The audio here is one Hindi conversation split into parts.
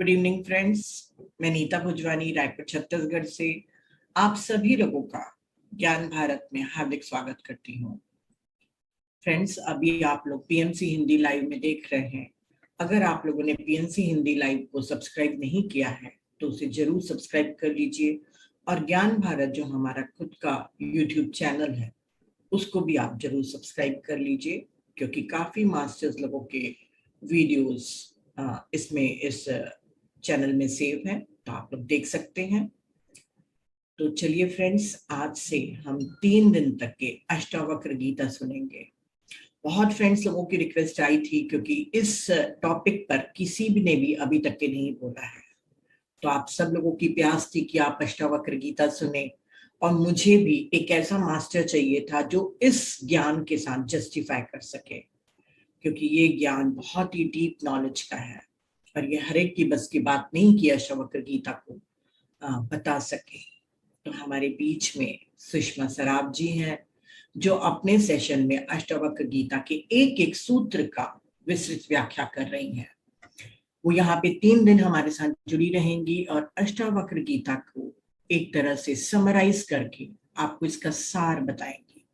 Good evening friends. मैं नीता भुजवानी रायपुर छत्तीसगढ़ से आप सभी लोगों का ज्ञान भारत में हार्दिक स्वागत करती हूँ। फ्रेंड्स, अभी आप लोग पीएमसी हिंदी लाइव में देख रहे हैं। अगर आप लोगों ने पीएमसी हिंदी लाइव को सब्सक्राइब नहीं किया है तो उसे जरूर सब्सक्राइब कर लीजिए, और ज्ञान भारत जो हमारा खुद का यूट्यूब चैनल है उसको भी आप जरूर सब्सक्राइब कर लीजिए, क्योंकि काफी मास्टर्स लोगों के वीडियोस इसमें इस चैनल में सेव है, तो आप लोग देख सकते हैं। तो चलिए फ्रेंड्स, आज से हम 3 दिन तक के अष्टावक्र गीता सुनेंगे। बहुत फ्रेंड्स लोगों की रिक्वेस्ट आई थी, क्योंकि इस टॉपिक पर किसी भी ने भी अभी तक के नहीं बोला है। तो आप सब लोगों की प्यास थी कि आप अष्टावक्र गीता सुने, और मुझे भी एक ऐसा मास्टर चाहिए था जो इस ज्ञान के साथ जस्टिफाई कर सके, क्योंकि ये ज्ञान बहुत ही डीप नॉलेज का है और ये हर एक की बस की बात नहीं कि अष्टावक्र गीता को बता सके। तो हमारे बीच में सुषमा सराफ जी हैं, जो अपने सेशन में अष्टावक्र गीता के एक एक सूत्र का विस्तृत व्याख्या कर रही हैं। वो यहाँ पे 3 दिन हमारे साथ जुड़ी रहेंगी और अष्टावक्र गीता को एक तरह से समराइज करके आपको इसका सार बताएंगी।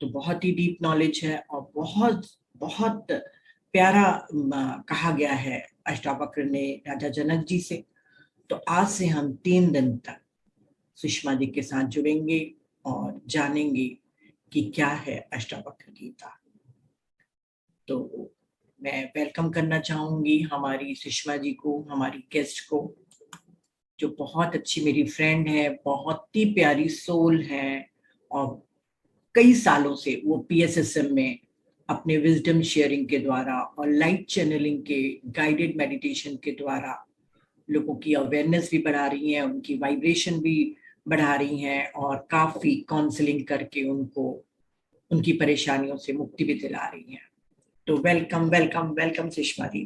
तो बहुत ही डीप नॉलेज है और बहुत बहुत प्यारा कहा गया है अष्टावक्र ने राजा जनक जी से। तो आज से हम 3 दिन तक सुषमा जी के साथ जुड़ेंगे और जानेंगे कि क्या है अष्टावक्र गीता। तो मैं वेलकम करना चाहूंगी हमारी सुषमा जी को, हमारी गेस्ट को, जो बहुत अच्छी मेरी फ्रेंड है, बहुत ही प्यारी सोल है, और कई सालों से वो पीएसएसएम में अपने विजडम शेयरिंग के द्वारा और लाइट चैनलिंग के गाइडेड मेडिटेशन के द्वारा लोगों की अवेयरनेस भी बढ़ा रही हैं, उनकी वाइब्रेशन भी बढ़ा रही हैं, और काफी काउंसलिंग करके उनको उनकी परेशानियों से मुक्ति भी दिला रही हैं। तो welcome welcome welcome Sushma ji,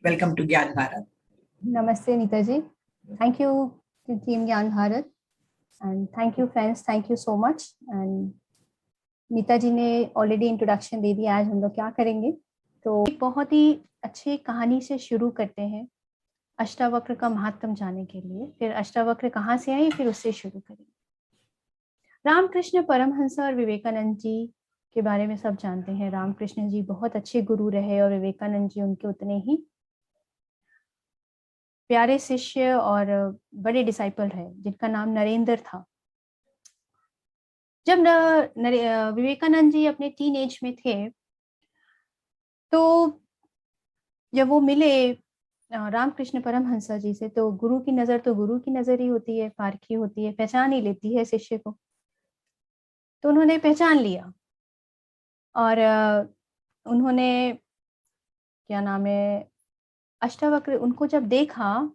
welcome to Gyan Bharat. नमस्ते Neeta ji, thank you team Gyan Bharat, and thank you friends, thank you so much. And Neeta ji ने ऑलरेडी इंट्रोडक्शन दे दिया। आज हम लोग क्या करेंगे, तो एक बहुत ही अच्छी कहानी से शुरू करते हैं अष्टावक्र का महात्म जानने के लिए। फिर अष्टावक्र कहाँ से आए, फिर उससे शुरू करेंगे। रामकृष्ण परमहंस और विवेकानंद जी के बारे में सब जानते हैं। रामकृष्ण जी बहुत अच्छे गुरु रहे और विवेकानंद जी उनके उतने ही प्यारे शिष्य और बड़े डिसाइपल है, जिनका नाम नरेंद्र था। जब विवेकानंद जी अपने टीन एज में थे, तो जब वो मिले रामकृष्ण परमहंस जी से, तो गुरु की नजर तो गुरु की नजर ही होती है, पारखी होती है, पहचान ही लेती है शिष्य को। तो उन्होंने पहचान लिया और उन्होंने क्या नाम है, अष्टावक्र उनको जब देखा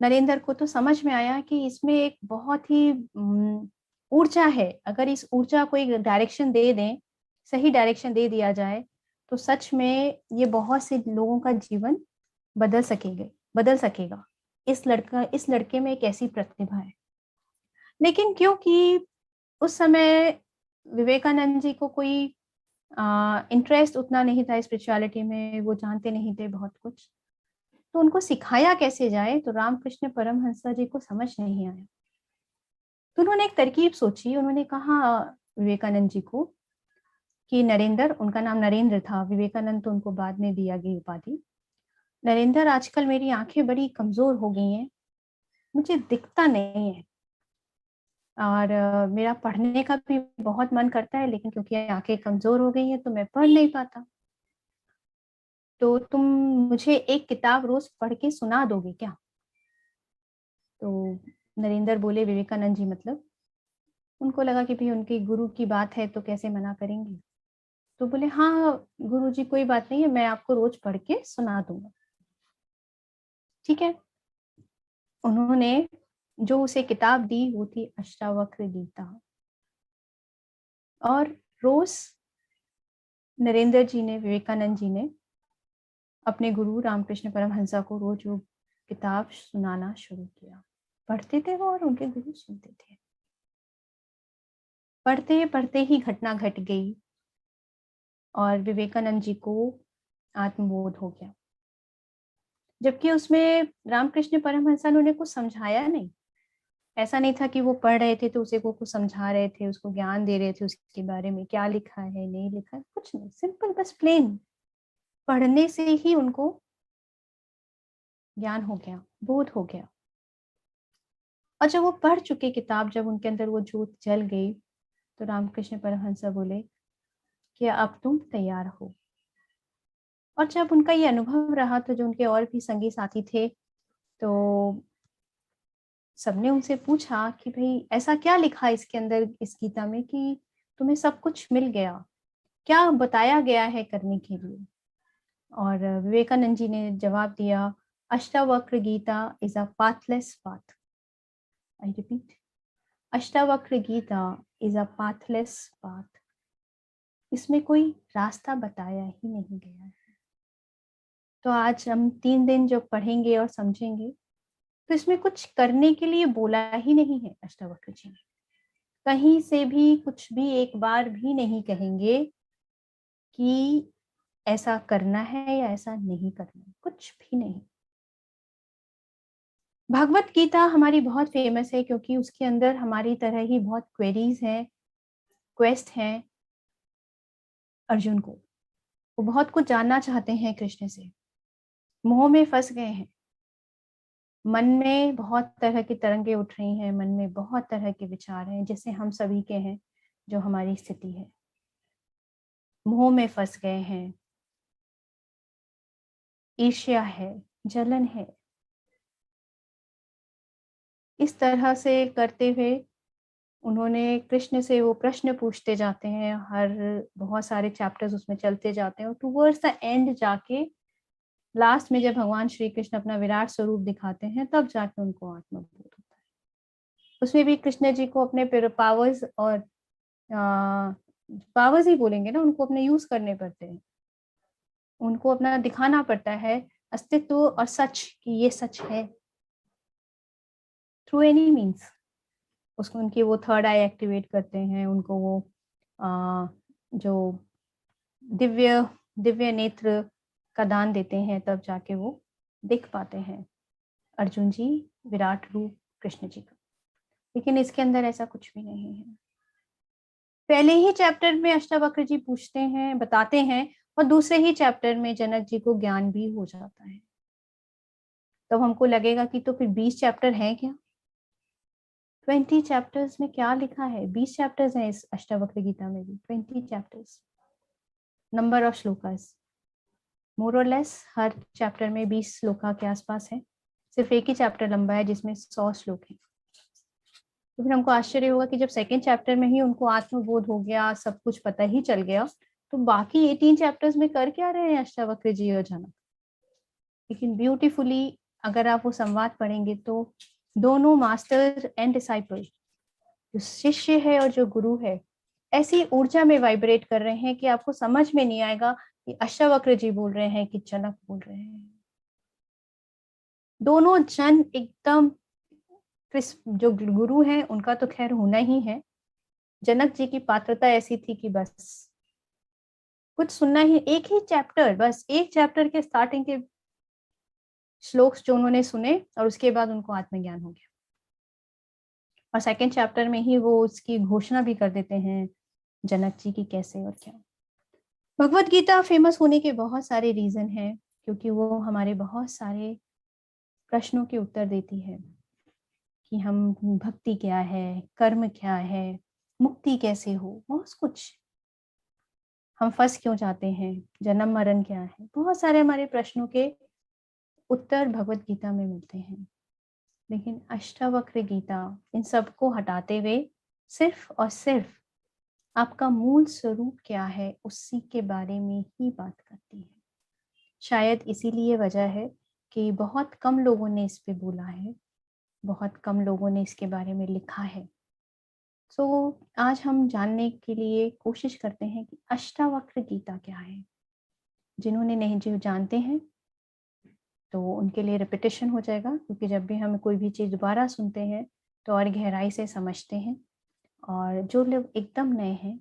नरेंद्र को, तो समझ में आया कि इसमें एक बहुत ही ऊर्जा है। अगर इस ऊर्जा को एक डायरेक्शन दे दें, सही डायरेक्शन दे दिया जाए, तो सच में ये बहुत से लोगों का जीवन बदल सकेगा। इस लड़के में एक ऐसी प्रतिभा है। लेकिन क्योंकि उस समय विवेकानंद जी को कोई इंटरेस्ट उतना नहीं था स्पिरिचुअलिटी में, वो जानते नहीं थे बहुत कुछ, तो उनको सिखाया कैसे जाए, तो रामकृष्ण परमहंस जी को समझ नहीं आया। तो उन्होंने एक तरकीब सोची। उन्होंने कहा विवेकानंद जी को कि नरेंद्र, उनका नाम नरेंद्र था, विवेकानंद तो उनको बाद में दिया गई उपाधि। नरेंद्र, आजकल मेरी आंखें बड़ी कमजोर हो गई हैं, मुझे दिखता नहीं है, और मेरा पढ़ने का भी बहुत मन करता है, लेकिन क्योंकि आंखें कमजोर हो गई हैं तो मैं पढ़ नहीं पाता। तो तुम मुझे एक किताब रोज पढ़ के सुना दोगे क्या? तो नरेंद्र बोले, विवेकानंद जी मतलब, उनको लगा कि भाई उनके गुरु की बात है तो कैसे मना करेंगे। तो बोले, हाँ गुरु जी, कोई बात नहीं है, मैं आपको रोज पढ़ के सुना दूंगा। ठीक है। उन्होंने जो उसे किताब दी वो थी अष्टावक्र गीता, और रोज नरेंद्र जी ने, विवेकानंद जी ने अपने गुरु रामकृष्ण परमहंस को रोज वो किताब सुनाना शुरू किया। पढ़ते थे वो और उनके गुरु सुनते थे। पढ़ते पढ़ते ही घटना घट गई और विवेकानंद जी को आत्मबोध हो गया। जबकि उसमें रामकृष्ण परमहंस उन्हें कुछ समझाया नहीं। ऐसा नहीं था कि वो पढ़ रहे थे तो उसे को कुछ समझा रहे थे, उसको ज्ञान दे रहे थे उसके बारे में, क्या लिखा है नहीं लिखा है, कुछ नहीं, सिंपल बस प्लेन पढ़ने से ही उनको ज्ञान हो गया, बोध हो गया। और जब वो पढ़ चुके किताब, जब उनके अंदर वो ज्योत जल गई, तो रामकृष्ण परमहंस बोले कि अब तुम तैयार हो। और जब उनका ये अनुभव रहा तो जो उनके और भी संगी साथी थे, तो सबने उनसे पूछा कि भाई ऐसा क्या लिखा इसके अंदर, इस गीता में, कि तुम्हें सब कुछ मिल गया, क्या बताया गया है करने के लिए। और विवेकानंद जी ने जवाब दिया, Ashtavakra Gita is a pathless path. I repeat, Ashtavakra Gita is a pathless path. इसमें कोई रास्ता बताया ही नहीं गया है। तो आज हम 3 दिन जो पढ़ेंगे और समझेंगे, तो इसमें कुछ करने के लिए बोला ही नहीं है अष्टावक्र जी ने। कहीं से भी कुछ भी एक बार भी नहीं कहेंगे कि ऐसा करना है या ऐसा नहीं करना है, कुछ भी नहीं। भगवत गीता हमारी बहुत फेमस है क्योंकि उसके अंदर हमारी तरह ही बहुत क्वेरीज हैं, क्वेस्ट हैं अर्जुन को। वो बहुत कुछ जानना चाहते हैं कृष्ण से, मोह में फंस गए हैं, मन में बहुत तरह की तरंगे उठ रही हैं, मन में बहुत तरह के विचार हैं, जैसे हम सभी के हैं, जो हमारी स्थिति है। मोह में फंस गए हैं, ईर्ष्या है, जलन है। इस तरह से करते हुए उन्होंने कृष्ण से वो प्रश्न पूछते जाते हैं, हर बहुत सारे चैप्टर्स उसमें चलते जाते हैं, और टुवर्ड्स द एंड जाके लास्ट में जब भगवान श्री कृष्ण अपना विराट स्वरूप दिखाते हैं, तब जाके उनको आत्मबोध होता है। उसमें भी कृष्ण जी को अपने पावर्स और पावर्स ही बोलेंगे ना, उनको अपने यूज करने पड़ते हैं, उनको अपना दिखाना पड़ता है अस्तित्व और सच, कि ये सच है, थ्रू एनी मीन्स। उसको उनकी वो थर्ड आई एक्टिवेट करते हैं, उनको वो जो दिव्य दिव्य नेत्र का दान देते हैं, तब जाके वो देख पाते हैं अर्जुन जी विराट रूप कृष्ण जी का। लेकिन इसके अंदर ऐसा कुछ भी नहीं है। पहले ही चैप्टर में अष्टावक्र जी पूछते हैं, बताते हैं, और दूसरे ही चैप्टर में जनक जी को ज्ञान भी हो जाता है। तब हमको लगेगा कि तो फिर 20 चैप्टर हैं क्या? 20 चैप्टर्स में क्या लिखा है? 20 चैप्टर्स हैं इस अष्टावक्र गीता में भी, 20 चैप्टर्स। नंबर ऑफ श्लोकास मोर और लेस हर चैप्टर में 20 श्लोका के आसपास है। सिर्फ एक ही चैप्टर लंबा है जिसमें 100 श्लोक है। तो फिर हमको आश्चर्य होगा कि जब सेकेंड चैप्टर में ही उनको आत्मबोध हो गया, सब कुछ पता ही चल गया, तो बाकी 18 चैप्टर्स में कर क्या रहे हैं अष्टावक्र जी और जनक। लेकिन ब्यूटीफुली अगर आप वो संवाद पढ़ेंगे तो दोनों मास्टर एंड डिसाइपल, जो शिष्य है और जो गुरु है, ऐसी ऊर्जा में वाइब्रेट कर रहे हैं कि आपको समझ में नहीं आएगा कि अष्टावक्र जी बोल रहे हैं कि जनक बोल रहे हैं। दोनों जन एकदम जो गुरु हैं उनका तो खैर होना ही है। जनक जी की पात्रता ऐसी थी कि बस कुछ सुनना ही, एक ही चैप्टर, बस एक चैप्टर के स्टार्टिंग के श्लोक जो उन्होंने सुने और उसके बाद उनको आत्मज्ञान हो गया। और सेकंड चैप्टर में ही वो उसकी घोषणा भी कर देते हैं जनक जी की कैसे और क्या। भगवत गीता फेमस होने के बहुत सारे रीजन हैं, क्योंकि वो हमारे बहुत सारे प्रश्नों के उत्तर देती है कि हम भक्ति क्या है, कर्म क्या है, मुक्ति कैसे हो, बहुत कुछ। हम फंस क्यों जाते हैं, जन्म मरण क्या है, बहुत सारे हमारे प्रश्नों के उत्तर भगवत गीता में मिलते हैं। लेकिन अष्टावक्र गीता इन सबको हटाते हुए सिर्फ और सिर्फ आपका मूल स्वरूप क्या है उसी के बारे में ही बात करती है। शायद इसीलिए वजह है कि बहुत कम लोगों ने इस पे बोला है, बहुत कम लोगों ने इसके बारे में लिखा है। सो आज हम जानने के लिए कोशिश करते हैं कि अष्टावक्र गीता क्या है। जिन्होंने नहीं, जो जानते हैं तो उनके लिए रिपीटेशन हो जाएगा, क्योंकि जब भी हम कोई भी चीज़ दोबारा सुनते हैं तो और गहराई से समझते हैं। और जो लोग एकदम नए हैं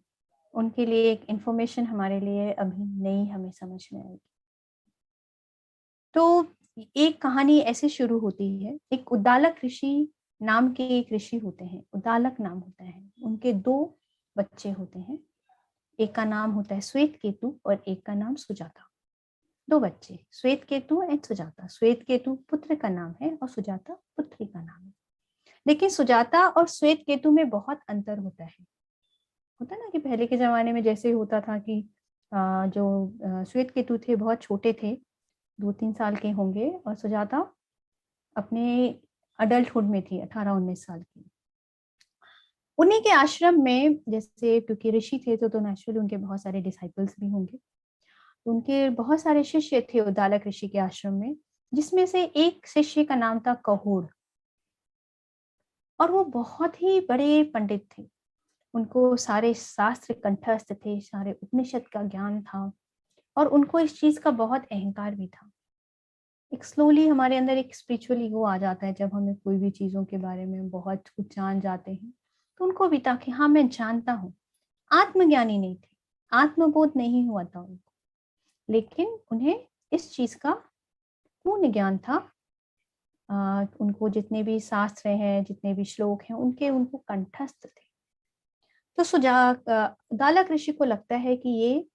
उनके लिए एक इंफॉर्मेशन हमारे लिए अभी नई हमें समझ में आएगी। तो एक कहानी ऐसे शुरू होती है। एक उद्दालक ऋषि नाम के एक ऋषि होते हैं, उद्दालक नाम होता है। उनके 2 बच्चे होते हैं, एक का नाम होता है श्वेत केतु और एक का नाम सुजाता। 2 बच्चे, श्वेत केतु एंड सुजाता। श्वेत केतु पुत्र का नाम है और सुजाता पुत्री का नाम है। लेकिन सुजाता और श्वेत केतु में बहुत अंतर होता है। होता ना कि पहले के जमाने में जैसे होता था कि जो श्वेत केतु थे बहुत छोटे थे, 2-3 साल के होंगे, और सुजाता अपने अडल्टहुड में थी, 18-19 साल की। उन्हीं के आश्रम में, जैसे क्योंकि ऋषि थे तो नेचुरली उनके बहुत सारे डिसाइपल्स भी होंगे, तो उनके बहुत सारे शिष्य थे उद्दालक ऋषि के आश्रम में, जिसमें से एक शिष्य का नाम था कहोड़, और वो बहुत ही बड़े पंडित थे। उनको सारे शास्त्र कंठस्थ थे, सारे उपनिषद का ज्ञान था, और उनको इस चीज का बहुत अहंकार भी था। एक स्लोली हमारे अंदर एक स्पिरिचुअल ईगो आ जाता है जब हमें कोई भी चीजों के बारे में बहुत कुछ जान जाते हैं। तो उनको भी था कि हाँ मैं जानता हूँ। आत्मज्ञानी नहीं थे, आत्मबोध नहीं हुआ था उनको, लेकिन उन्हें इस चीज का पूर्ण ज्ञान था। उनको जितने भी शास्त्र हैं, जितने भी श्लोक हैं, उनको कंठस्थ थे। तो उद्दालक ऋषि को लगता है कि ये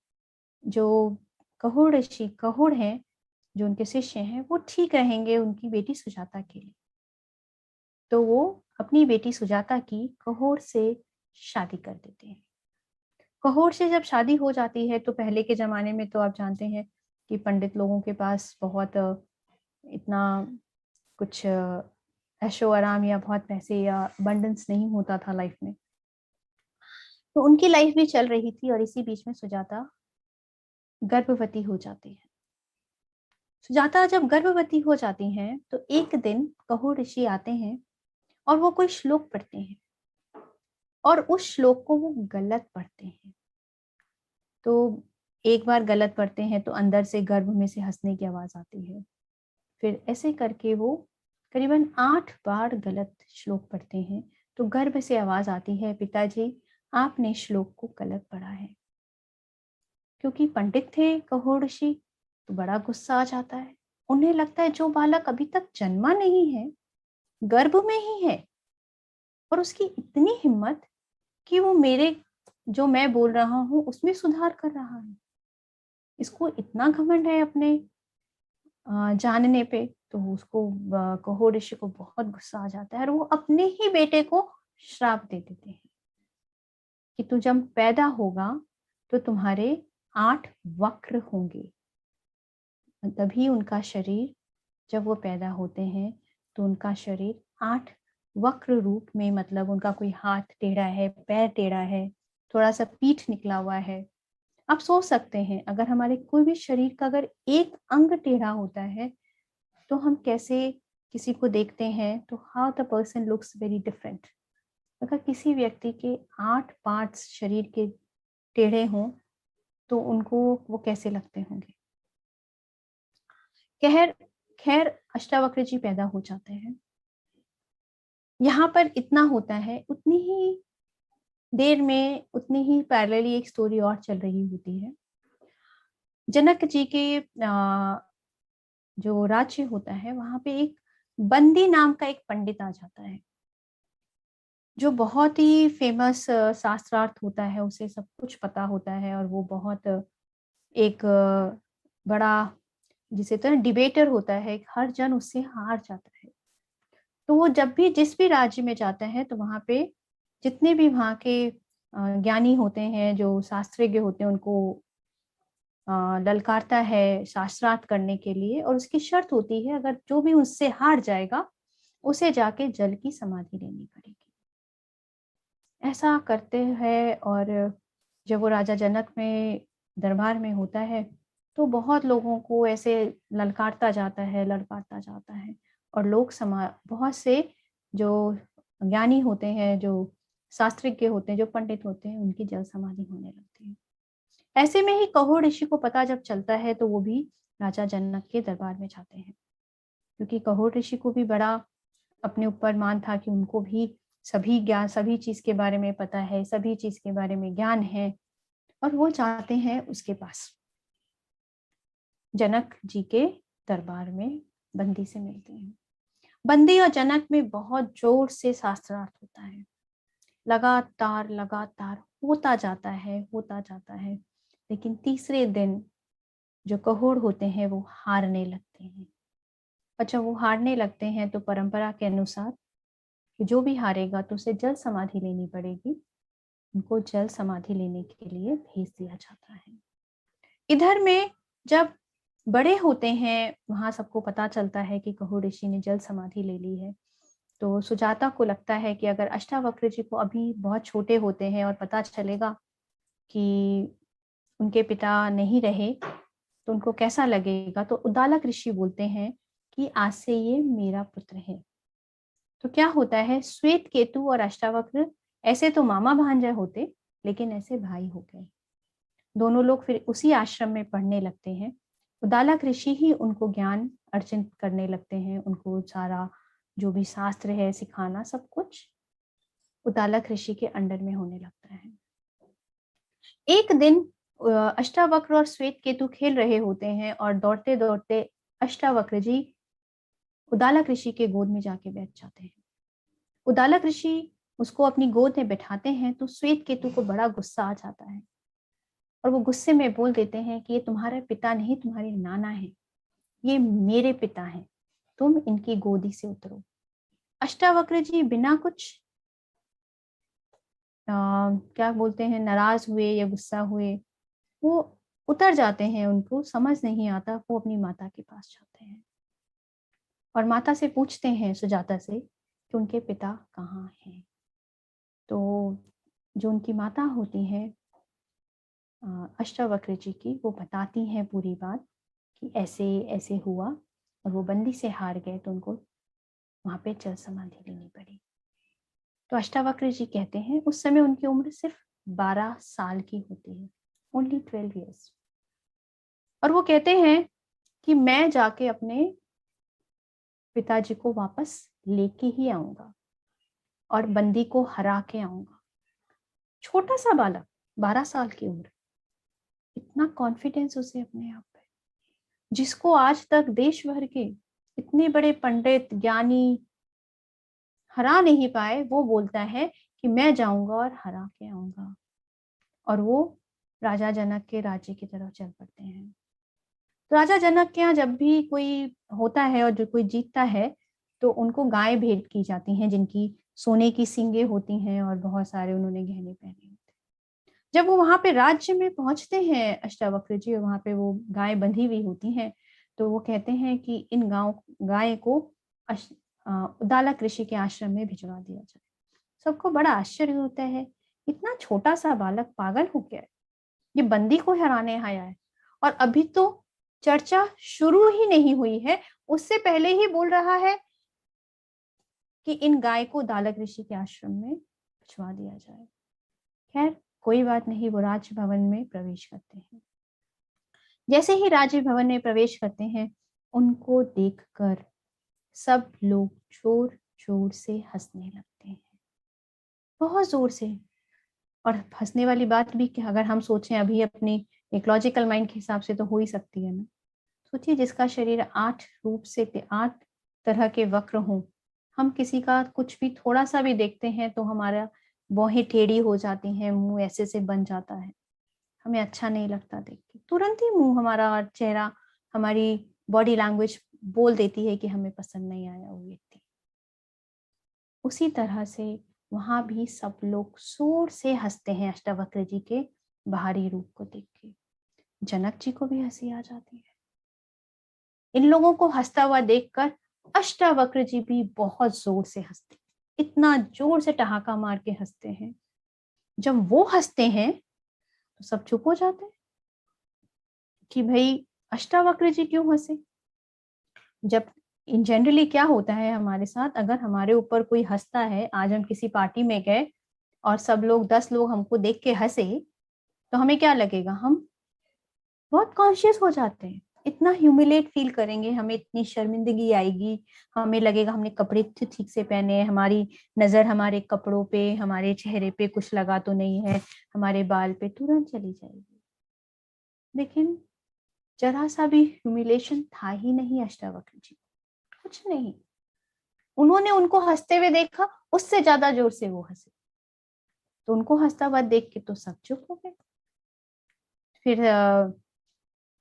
जो कहोड़ हैं, जो उनके शिष्य हैं, वो ठीक रहेंगे उनकी बेटी सुजाता के लिए। तो वो अपनी बेटी सुजाता की कहोड़ से शादी कर देते हैं। कहोड़ से जब शादी हो जाती है तो पहले के जमाने में तो आप जानते हैं कि पंडित लोगों के पास बहुत इतना कुछ ऐशो आराम या बहुत पैसे या अबंडेंस नहीं होता था लाइफ में। तो उनकी लाइफ भी चल रही थी, और इसी बीच में सुजाता गर्भवती हो जाती है। सुजाता जब गर्भवती हो जाती हैं तो एक दिन कहोड़ ऋषि आते हैं और वो कोई श्लोक पढ़ते हैं, और उस श्लोक को वो गलत पढ़ते हैं। तो एक बार गलत पढ़ते हैं तो अंदर से गर्भ में से हंसने की आवाज आती है। फिर ऐसे करके वो करीबन 8 बार गलत श्लोक पढ़ते हैं। तो गर्भ से आवाज आती है, पिताजी आपने श्लोक को गलत पढ़ा है। क्योंकि पंडित थे कहोड़ ऋषि, तो बड़ा गुस्सा आ जाता है। उन्हें लगता है जो बालक अभी तक जन्मा नहीं है, गर्भ में ही है, और उसकी इतनी हिम्मत कि वो मेरे जो मैं बोल रहा हूँ उसमें सुधार कर रहा है, इसको इतना घमंड है अपने जानने पे। तो उसको कहोड़ ऋषि को बहुत गुस्सा आ जाता है, और वो अपने ही बेटे को श्राप दे देते हैं कि तू जब पैदा होगा तो तुम्हारे 8 वक्र होंगे। तभी उनका शरीर, जब वो पैदा होते हैं तो उनका शरीर 8 वक्र रूप में, मतलब उनका कोई हाथ टेढ़ा है, पैर टेढ़ा है, थोड़ा सा पीठ निकला हुआ है। आप सोच सकते हैं अगर हमारे कोई भी शरीर का अगर एक अंग टेढ़ा होता है तो हम कैसे किसी को देखते हैं, तो how the person looks very different. अगर किसी व्यक्ति के 8 पार्ट्स शरीर के टेढ़े हों तो उनको वो कैसे लगते होंगे। खैर खैर अष्टावक्र जी पैदा हो जाते हैं। यहाँ पर इतना होता है, उतनी ही देर में उतनी ही पैरेलली एक स्टोरी और चल रही होती है। जनक जी के जो राज्य होता है वहां पे एक बंदी नाम का एक पंडित आ जाता है, जो बहुत ही फेमस शास्त्रार्थ होता है, उसे सब कुछ पता होता है, और वो बहुत एक बड़ा, जिसे तो डिबेटर होता है, हर जन उससे हार जाता है। तो वो जब भी जिस भी राज्य में जाता है तो वहां पे जितने भी वहां के ज्ञानी होते हैं, जो शास्त्रज्ञ होते हैं, उनको ललकारता है शास्त्रार्थ करने के लिए, और उसकी शर्त होती है अगर जो भी उससे हार जाएगा उसे जाके जल की समाधि लेनी पड़ेगी। ऐसा करते हैं, और जब वो राजा जनक में दरबार में होता है तो बहुत लोगों को ऐसे ललकारता जाता है, और लोग बहुत से जो ज्ञानी होते हैं, जो शास्त्रज्ञ होते हैं, जो पंडित होते हैं, उनकी जल समाधि होने लगती है। ऐसे में ही कहोड़ ऋषि को पता जब चलता है तो वो भी राजा जनक के दरबार में जाते हैं, क्योंकि कहोड़ ऋषि को भी बड़ा अपने ऊपर मान था कि उनको भी सभी ज्ञान, सभी चीज के बारे में पता है, सभी चीज के बारे में ज्ञान है, और वो जाते हैं उसके पास, जनक जी के दरबार में बंदी से मिलते हैं। बंदी और जनक में बहुत जोर से शास्त्रार्थ होता है, लगातार लगातार होता जाता है। लेकिन तीसरे दिन जो कहोड़ होते हैं वो हारने लगते हैं। और जब वो हारने लगते हैं तो परंपरा के अनुसार कि जो भी हारेगा तो उसे जल समाधि लेनी पड़ेगी, उनको जल समाधि लेने के लिए भेज दिया जाता है। इधर में जब बड़े होते हैं, वहां सबको पता चलता है कि कहोड़ ऋषि ने जल समाधि ले ली है, तो सुजाता को लगता है कि अगर अष्टावक्र जी को अभी बहुत छोटे होते हैं और पता चलेगा कि उनके पिता नहीं रहे तो उनको कैसा लगेगा। तो उद्दालक ऋषि बोलते हैं कि आज से ये मेरा पुत्र है। तो क्या होता है, श्वेत केतु और अष्टावक्र ऐसे तो मामा भांजे होते, लेकिन ऐसे भाई हो गए। दोनों लोग फिर उसी आश्रम में पढ़ने लगते हैं। उद्दालक ऋषि ही उनको ज्ञान अर्जित करने लगते हैं, उनको सारा जो भी शास्त्र है सिखाना, सब कुछ उद्दालक ऋषि के अंडर में होने लगता है। एक दिन अष्टावक्र और श्वेत केतु खेल रहे होते हैं और दौड़ते दौड़ते अष्टावक्र जी उद्दालक ऋषि के गोद में जाके बैठ जाते हैं। उद्दालक ऋषि उसको अपनी गोद में बैठाते हैं तो श्वेत केतु को बड़ा गुस्सा आ जाता है और वो गुस्से में बोल देते हैं कि ये तुम्हारे पिता नहीं, तुम्हारे नाना है, ये मेरे पिता हैं, तुम इनकी गोदी से उतरो। अष्टावक्र जी बिना कुछ क्या बोलते हैं, नाराज हुए या गुस्सा हुए, वो उतर जाते हैं। उनको समझ नहीं आता, वो अपनी माता के पास जाते हैं और माता से पूछते हैं, सुजाता से, कि उनके पिता कहाँ हैं। तो जो उनकी माता होती हैं अष्टावक्र जी की, वो बताती हैं पूरी बात कि ऐसे ऐसे हुआ और वो बंदी से हार गए तो उनको वहां पे जल समाधि लेनी पड़ी। तो अष्टावक्र जी कहते हैं उस समय उनकी उम्र सिर्फ 12 साल की होती है, ओनली 12 years। और वो कहते हैं कि मैं जाके अपने पिताजी को वापस लेके ही आऊंगा और बंदी को हरा के आऊंगा। छोटा सा बालक, 12 साल की उम्र, इतना कॉन्फिडेंस उसे अपने आप पे, जिसको आज तक देश भर के इतने बड़े पंडित ज्ञानी हरा नहीं पाए, वो बोलता है कि मैं जाऊंगा और हरा के आऊंगा। और वो राजा जनक के राज्य की तरफ चल पड़ते हैं। तो राजा जनक के यहाँ जब भी कोई होता है और जो कोई जीतता है तो उनको गाय भेंट की जाती हैं, जिनकी सोने की सींगें होती हैं और बहुत सारे उन्होंने गहने पहने होते हैं। जब वो वहां पे राज्य में पहुंचते हैं अष्टावक्र जी, और वहां पे वो गाय बंधी हुई होती हैं, तो वो कहते हैं कि इन गाय को उद्दालक ऋषि के आश्रम में भिजवा दिया जाए। सबको बड़ा आश्चर्य होता है, इतना छोटा सा बालक पागल हो गया है, ये बंदी को हराने आया है, और अभी तो चर्चा शुरू ही नहीं हुई है, उससे पहले ही बोल रहा है कि इन गाय को उद्दालक ऋषि के आश्रम में भिजवा दिया जाए। खैर कोई बात नहीं, वो राजभवन में प्रवेश करते हैं। जैसे ही राजभवन में प्रवेश करते हैं, उनको देखकर सब लोग जोर जोर से हंसने लगते हैं, बहुत जोर से। और हंसने वाली बात भी कि अगर हम सोचें अभी अपनी एक लॉजिकल माइंड के हिसाब से तो हो ही सकती है ना। सोचिए जिसका शरीर 8 रूप से 8 तरह के वक्र हों, हम किसी का कुछ भी थोड़ा सा भी देखते हैं तो हमारा भौहें टेढ़ी हो जाती हैं, मुंह ऐसे से बन जाता है, हमें अच्छा नहीं लगता देख के, तुरंत ही मुंह हमारा चेहरा, हमारी बॉडी लैंग्वेज बोल देती है कि हमें पसंद नहीं आया वो व्यक्ति। उसी तरह से वहां भी सब लोग जोर से हंसते हैं अष्टावक्र जी के बाहरी रूप को देख के। जनक जी को भी हंसी आ जाती है। इन लोगों को हंसता हुआ देखकर अष्टावक्र जी भी बहुत जोर से हंसते, इतना जोर से ठहाका मार के हंसते हैं। जब वो हंसते हैं तो सब चुप हो जाते हैं कि भाई अष्टावक्र जी क्यों हंसे। जब इन जनरली क्या होता है हमारे साथ, अगर हमारे ऊपर कोई हंसता है, आज हम किसी पार्टी में गए और सब लोग 10 लोग हमको देख के हंसे, तो हमें क्या लगेगा, हम बहुत कॉन्शियस हो जाते हैं, इतना ह्यूमिलेट फील करेंगे, हमें इतनी शर्मिंदगी आएगी, हमें लगेगा हमने कपड़े ठीक से पहने, हमारी नजर हमारे कपड़ों पे, हमारे चेहरे पे कुछ लगा तो नहीं है, हमारे बाल पे तुरंत चली जाएगी। लेकिन जरा सा भी ह्यूमिलेशन था ही नहीं अष्टावक्र जी। कुछ नहीं। उन्होंने उनको हंसते हुए देखा, उससे ज्यादा जोर से वो हंसे, तो उनको हंसता हुआ देख के तो सब चुप हो गए। फिर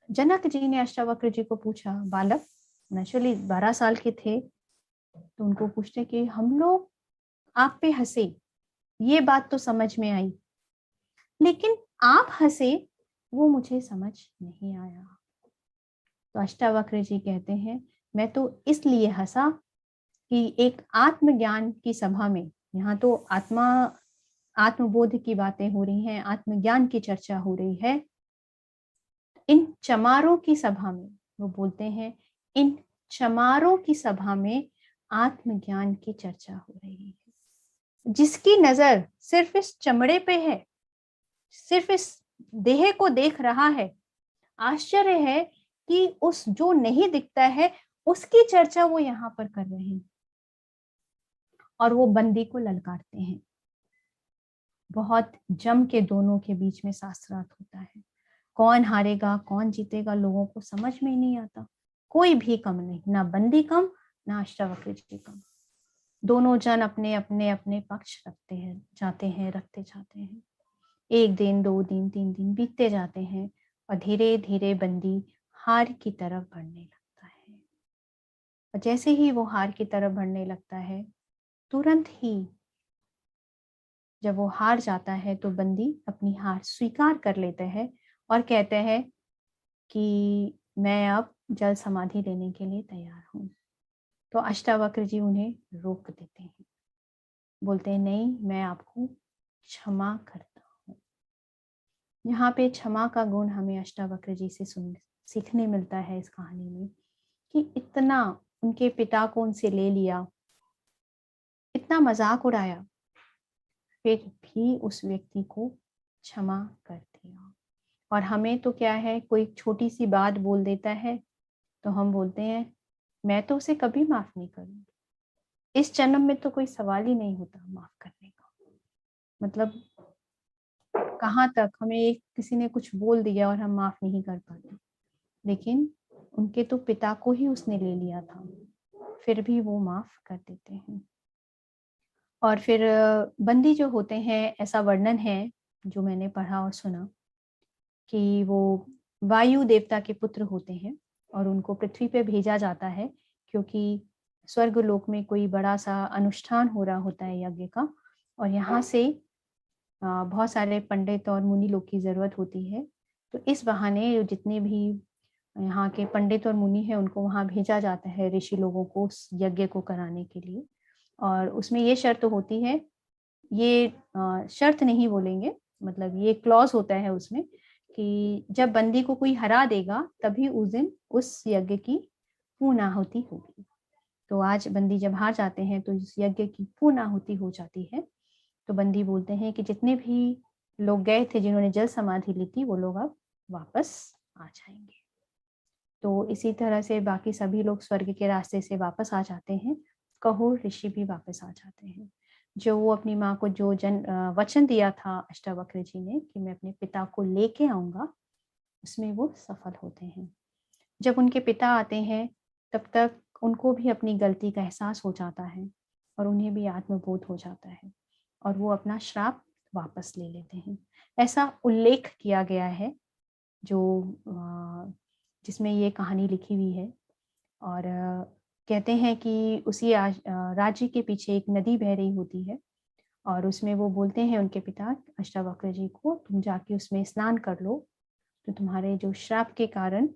जनक जी ने अष्टावक्र जी को पूछा, बालक नेचुरली 12 साल के थे, तो उनको पूछते कि हम लोग आप पे हंसे, ये बात तो समझ में आई, लेकिन आप हंसे वो मुझे समझ नहीं आया। तो अष्टावक्र जी कहते हैं, मैं तो इसलिए हंसा कि एक आत्मज्ञान की सभा में, यहाँ तो आत्मबोध की बातें हो रही हैं, आत्मज्ञान की चर्चा हो रही है, इन चमारों की सभा में, वो बोलते हैं इन चमारों की सभा में आत्मज्ञान की चर्चा हो रही है। जिसकी नजर सिर्फ इस चमड़े पे है, सिर्फ इस देह को देख रहा है, आश्चर्य है कि उस जो नहीं दिखता है उसकी चर्चा वो यहाँ पर कर रहे हैं। और वो बंदी को ललकारते हैं। बहुत जम के दोनों के बीच में शास्त्रार्थ होता है। कौन हारेगा कौन जीतेगा लोगों को समझ में ही नहीं आता। कोई भी कम नहीं, ना बंदी कम ना अष्टावक्र जी कम। दोनों जन अपने अपने अपने पक्ष रखते हैं, जाते हैं, रखते जाते हैं। 1 दिन 2 दिन 3 दिन बीतते जाते हैं और धीरे धीरे बंदी हार की तरफ बढ़ने लगता है। और जैसे ही वो हार की तरफ बढ़ने लगता है, तुरंत ही जब वो हार जाता है तो बंदी अपनी हार स्वीकार कर लेते हैं और कहते हैं कि मैं अब जल समाधि लेने के लिए तैयार हूँ। तो अष्टावक्र जी उन्हें रोक देते हैं, बोलते हैं नहीं, मैं आपको क्षमा करता हूँ। यहाँ पे क्षमा का गुण हमें अष्टावक्र जी से सीखने मिलता है इस कहानी में, कि इतना उनके पिता को उनसे ले लिया, इतना मजाक उड़ाया, फिर भी उस व्यक्ति को क्षमा कर दिया। और हमें तो क्या है, कोई छोटी सी बात बोल देता है तो हम बोलते हैं मैं तो उसे कभी माफ नहीं करूंगी, इस जन्म में तो कोई सवाल ही नहीं होता माफ करने का। मतलब कहाँ तक हमें एक किसी ने कुछ बोल दिया और हम माफ नहीं कर पाते, लेकिन उनके तो पिता को ही उसने ले लिया था, फिर भी वो माफ कर देते हैं। और फिर बंदी जो होते हैं, ऐसा वर्णन है जो मैंने पढ़ा और सुना कि वो वायु देवता के पुत्र होते हैं और उनको पृथ्वी पे भेजा जाता है, क्योंकि स्वर्ग लोक में कोई बड़ा सा अनुष्ठान हो रहा होता है यज्ञ का, और यहाँ से बहुत सारे पंडित और मुनि लोग की जरूरत होती है। तो इस बहाने जितने भी यहाँ के पंडित और मुनि हैं उनको वहाँ भेजा जाता है, ऋषि लोगों को उस यज्ञ को कराने के लिए। और उसमें ये शर्त होती है, ये शर्त नहीं बोलेंगे, मतलब ये क्लॉज होता है उसमें कि जब बंदी को कोई हरा देगा तभी उस दिन उस यज्ञ की पूर्ण आहुति होगी। तो आज बंदी जब हार जाते हैं तो इस यज्ञ की पूर्ण आहुति हो जाती है। तो बंदी बोलते हैं कि जितने भी लोग गए थे जिन्होंने जल समाधि ली थी वो लोग अब वापस आ जाएंगे। तो इसी तरह से बाकी सभी लोग स्वर्ग के रास्ते से वापस आ जाते हैं। कहोर ऋषि भी वापस आ जाते हैं, जो वो अपनी माँ को जो वचन दिया था अष्टावक्र जी ने कि मैं अपने पिता को लेके आऊंगा, उसमें वो सफल होते हैं। जब उनके पिता आते हैं तब तक उनको भी अपनी गलती का एहसास हो जाता है और उन्हें भी आत्मबोध हो जाता है और वो अपना श्राप वापस ले लेते हैं। ऐसा उल्लेख किया गया है जो जिसमें ये कहानी लिखी हुई है। और कहते हैं कि उसी राज्य के पीछे एक नदी बह रही होती है और उसमें वो बोलते हैं उनके पिता अष्टावक्र जी को, तुम जाके उसमें स्नान कर लो तो तुम्हारे जो श्राप के कारण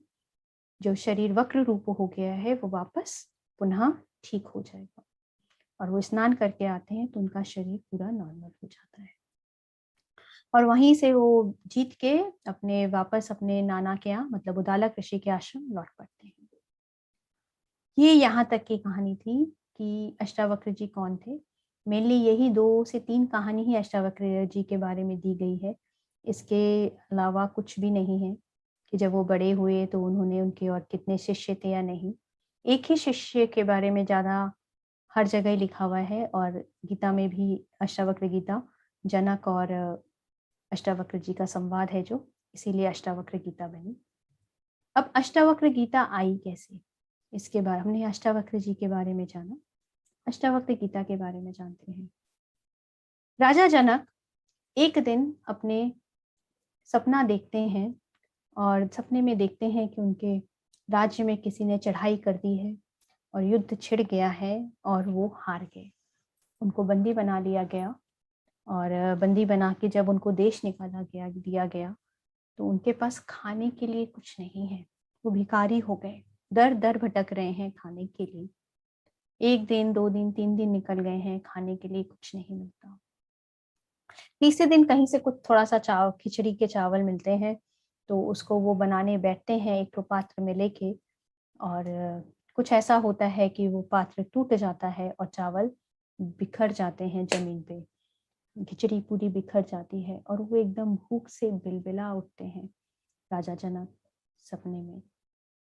जो शरीर वक्र रूप हो गया है वो वापस पुनः ठीक हो जाएगा। और वो स्नान करके आते हैं तो उनका शरीर पूरा नॉर्मल हो जाता है और वहीं से वो जीत के अपने वापस अपने नाना के यहाँ, मतलब उदालक ऋषि के आश्रम लौट पड़ते हैं। ये यहाँ तक की कहानी थी कि अष्टावक्र जी कौन थे। मेनली यही 2 से 3 कहानी ही अष्टावक्र जी के बारे में दी गई है, इसके अलावा कुछ भी नहीं है कि जब वो बड़े हुए तो उन्होंने उनके और कितने शिष्य थे या नहीं। एक ही शिष्य के बारे में ज़्यादा हर जगह ही लिखा हुआ है और गीता में भी अष्टावक्र गीता जनक और अष्टावक्र जी का संवाद है जो, इसीलिए अष्टावक्र गीता बनी। अब अष्टावक्र गीता आई कैसे? इसके बारे हमने अष्टावक्र जी के बारे में जाना। अष्टावक्र गीता के बारे में जानते हैं। राजा जनक एक दिन अपने सपना देखते हैं और सपने में देखते हैं कि उनके राज्य में किसी ने चढ़ाई कर दी है और युद्ध छिड़ गया है और वो हार गए। उनको बंदी बना लिया गया और बंदी बना के जब उनको देश निकाला गया दिया गया तो उनके पास खाने के लिए कुछ नहीं है। वो भिखारी हो गए, दर दर भटक रहे हैं खाने के लिए। 1 दिन 2 दिन 3 दिन निकल गए हैं, खाने के लिए कुछ नहीं मिलता। तीसरे दिन कहीं से कुछ थोड़ा सा खिचड़ी के चावल मिलते हैं, तो उसको वो बनाने बैठते हैं एक पात्र में लेके। और कुछ ऐसा होता है कि वो पात्र टूट जाता है और चावल बिखर जाते हैं जमीन पे। खिचड़ी पूरी बिखर जाती है और वो एकदम भूख से बिलबिला उठते हैं राजा जनक सपने में।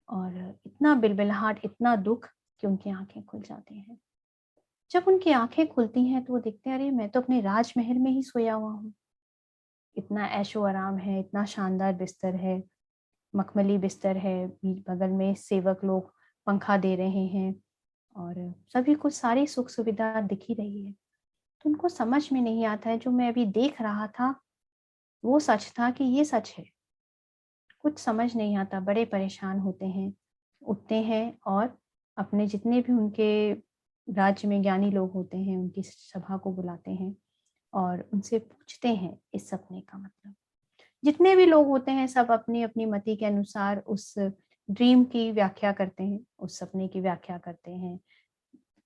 और इतना बिलबिलाहट, इतना दुख कि उनकी आंखें खुल जाती हैं। जब उनकी आंखें खुलती हैं तो वो देखते हैं, अरे मैं तो अपने राजमहल में ही सोया हुआ हूँ। इतना ऐशो आराम है, इतना शानदार बिस्तर है, मखमली बिस्तर है, बगल में सेवक लोग पंखा दे रहे हैं और सभी कुछ सारी सुख सुविधा दिख ही रही है। तो उनको समझ में नहीं आता है जो मैं अभी देख रहा था वो सच था कि ये सच है। कुछ समझ नहीं आता, बड़े परेशान होते हैं। उठते हैं और अपने जितने भी उनके राज्य में ज्ञानी लोग होते हैं उनकी सभा को बुलाते हैं और उनसे पूछते हैं इस सपने का मतलब। जितने भी लोग होते हैं सब अपनी अपनी मति के अनुसार उस ड्रीम की व्याख्या करते हैं, उस सपने की व्याख्या करते हैं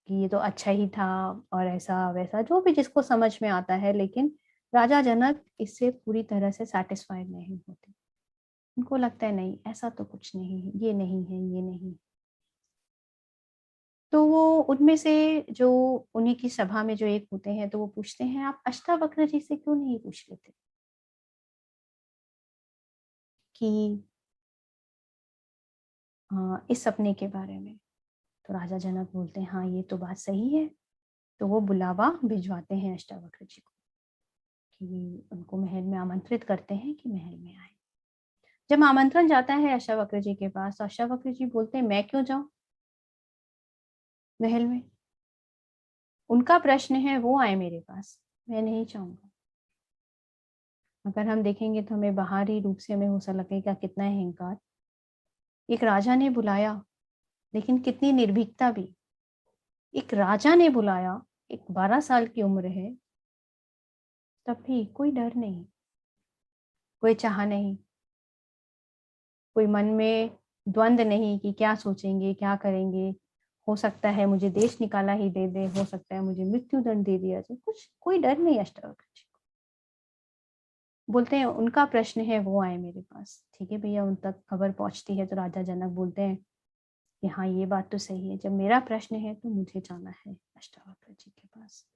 कि ये तो अच्छा ही था और ऐसा वैसा जो भी जिसको समझ में आता है। लेकिन राजा जनक इससे पूरी तरह से सेटिस्फाइड नहीं होते। उनको लगता है नहीं, ऐसा तो कुछ नहीं है, ये नहीं है, ये नहीं। तो वो उनमें से जो उन्हीं की सभा में जो एक होते हैं तो वो पूछते हैं, आप अष्टावक्र जी से क्यों नहीं पूछ लेते कि इस सपने के बारे में। तो राजा जनक बोलते हैं, हाँ ये तो बात सही है। तो वो बुलावा भिजवाते हैं अष्टावक्र जी को कि उनको महल में आमंत्रित करते हैं कि महल में आए। जब आमंत्रण जाता है अष्टावक्र जी के पास तो अष्टावक्र जी बोलते हैं, मैं क्यों जाऊं महल में। उनका प्रश्न है, वो आए मेरे पास, मैं नहीं चाहूंगा। अगर हम देखेंगे तो हमें बाहरी रूप से हमें हो सा लगेगा कितना अहंकार। एक राजा ने बुलाया, लेकिन कितनी निर्भीकता भी। एक राजा ने बुलाया, एक 12 साल की उम्र है, तब भी कोई डर नहीं, कोई चाह नहीं, कोई मन में द्वंद नहीं कि क्या सोचेंगे क्या करेंगे। हो सकता है मुझे देश निकाला ही दे दे, हो सकता है मुझे मृत्यु दंड दे दिया जाए, कुछ कोई डर नहीं अष्टावक्र जी को। बोलते हैं उनका प्रश्न है, वो आए मेरे पास। ठीक है भैया, उन तक खबर पहुंचती है तो राजा जनक बोलते हैं कि हाँ ये बात तो सही है, जब मेरा प्रश्न है तो मुझे जाना है अष्टावक्र जी के पास।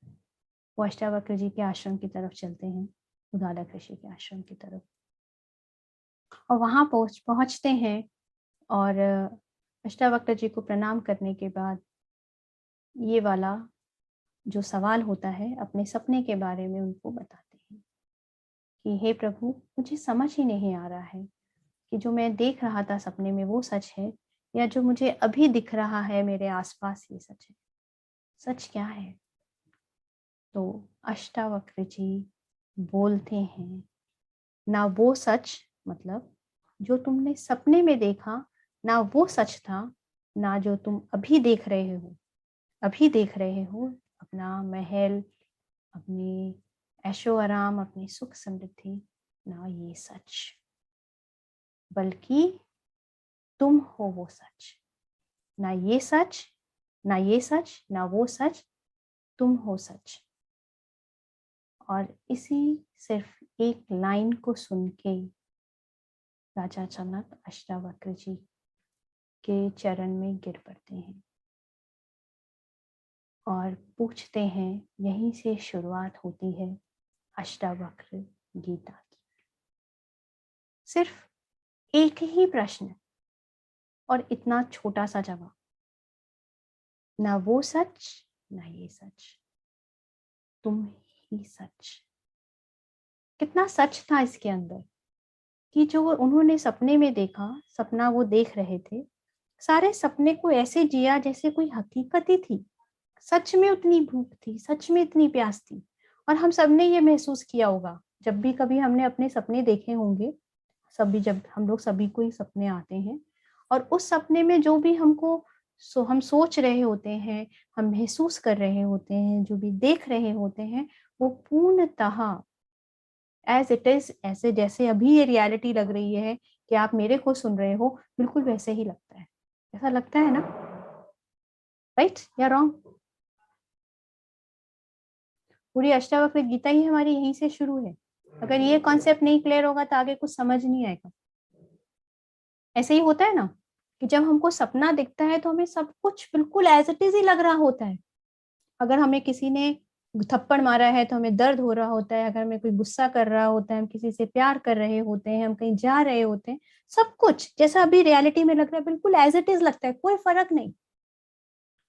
वो अष्टावक्र जी के आश्रम की तरफ चलते हैं, उद्दालक ऋषि के आश्रम की तरफ। और वहां पहुंचते हैं और अष्टावक्र जी को प्रणाम करने के बाद ये वाला जो सवाल होता है अपने सपने के बारे में उनको बताते हैं कि हे प्रभु, मुझे समझ ही नहीं आ रहा है कि जो मैं देख रहा था सपने में वो सच है या जो मुझे अभी दिख रहा है मेरे आसपास ये सच है। सच क्या है? तो अष्टावक्र जी बोलते हैं, ना वो सच मतलब जो तुमने सपने में देखा, ना वो सच था, ना जो तुम अभी देख रहे हो। अभी देख रहे हो अपना महल, अपनी ऐशो आराम, अपनी सुख समृद्धि, ना ये सच, बल्कि तुम हो वो सच। ना ये सच, ना ये सच, ना वो सच, तुम हो सच। और इसी सिर्फ एक लाइन को सुन के राजा जनक अष्टावक्र जी के चरण में गिर पड़ते हैं और पूछते हैं, यहीं से शुरुआत होती है अष्टावक्र गीता की। सिर्फ एक ही प्रश्न और इतना छोटा सा जवाब, ना वो सच, ना ये सच, तुम ही सच। कितना सच था इसके अंदर कि जो उन्होंने सपने में देखा, सपना वो देख रहे थे, सारे सपने को ऐसे जिया जैसे कोई हकीकत ही थी। सच में उतनी भूख थी, सच में इतनी प्यास थी। और हम सबने ये महसूस किया होगा जब भी कभी हमने अपने सपने देखे होंगे, सभी जब हम लोग सभी को ही सपने आते हैं, और उस सपने में जो भी हमको हम सोच रहे होते हैं, हम महसूस कर रहे होते हैं, जो भी देख रहे होते हैं, वो पूर्णतः एज इट इज, ऐसे जैसे अभी ये रियलिटी लग रही है कि आप मेरे को सुन रहे हो, बिल्कुल वैसे ही लगता है। ऐसा लगता है ना? राइट या रॉन्ग? पूरी अष्टावक्र गीता ही हमारी यहीं से शुरू है। अगर ये कॉन्सेप्ट नहीं क्लियर होगा तो आगे कुछ समझ नहीं आएगा। ऐसे ही होता है ना कि जब हमको सपना दिखता है तो हमें सब कुछ बिल्कुल एज इट इज ही लग रहा होता है। अगर हमें किसी ने थप्पड़ मारा है तो हमें दर्द हो रहा होता है, अगर हमें कोई गुस्सा कर रहा होता है, हम किसी से प्यार कर रहे होते हैं, हम कहीं जा रहे होते हैं, सब कुछ जैसा अभी रियलिटी में लग रहा है बिल्कुल एज इट इज लगता है, कोई फर्क नहीं,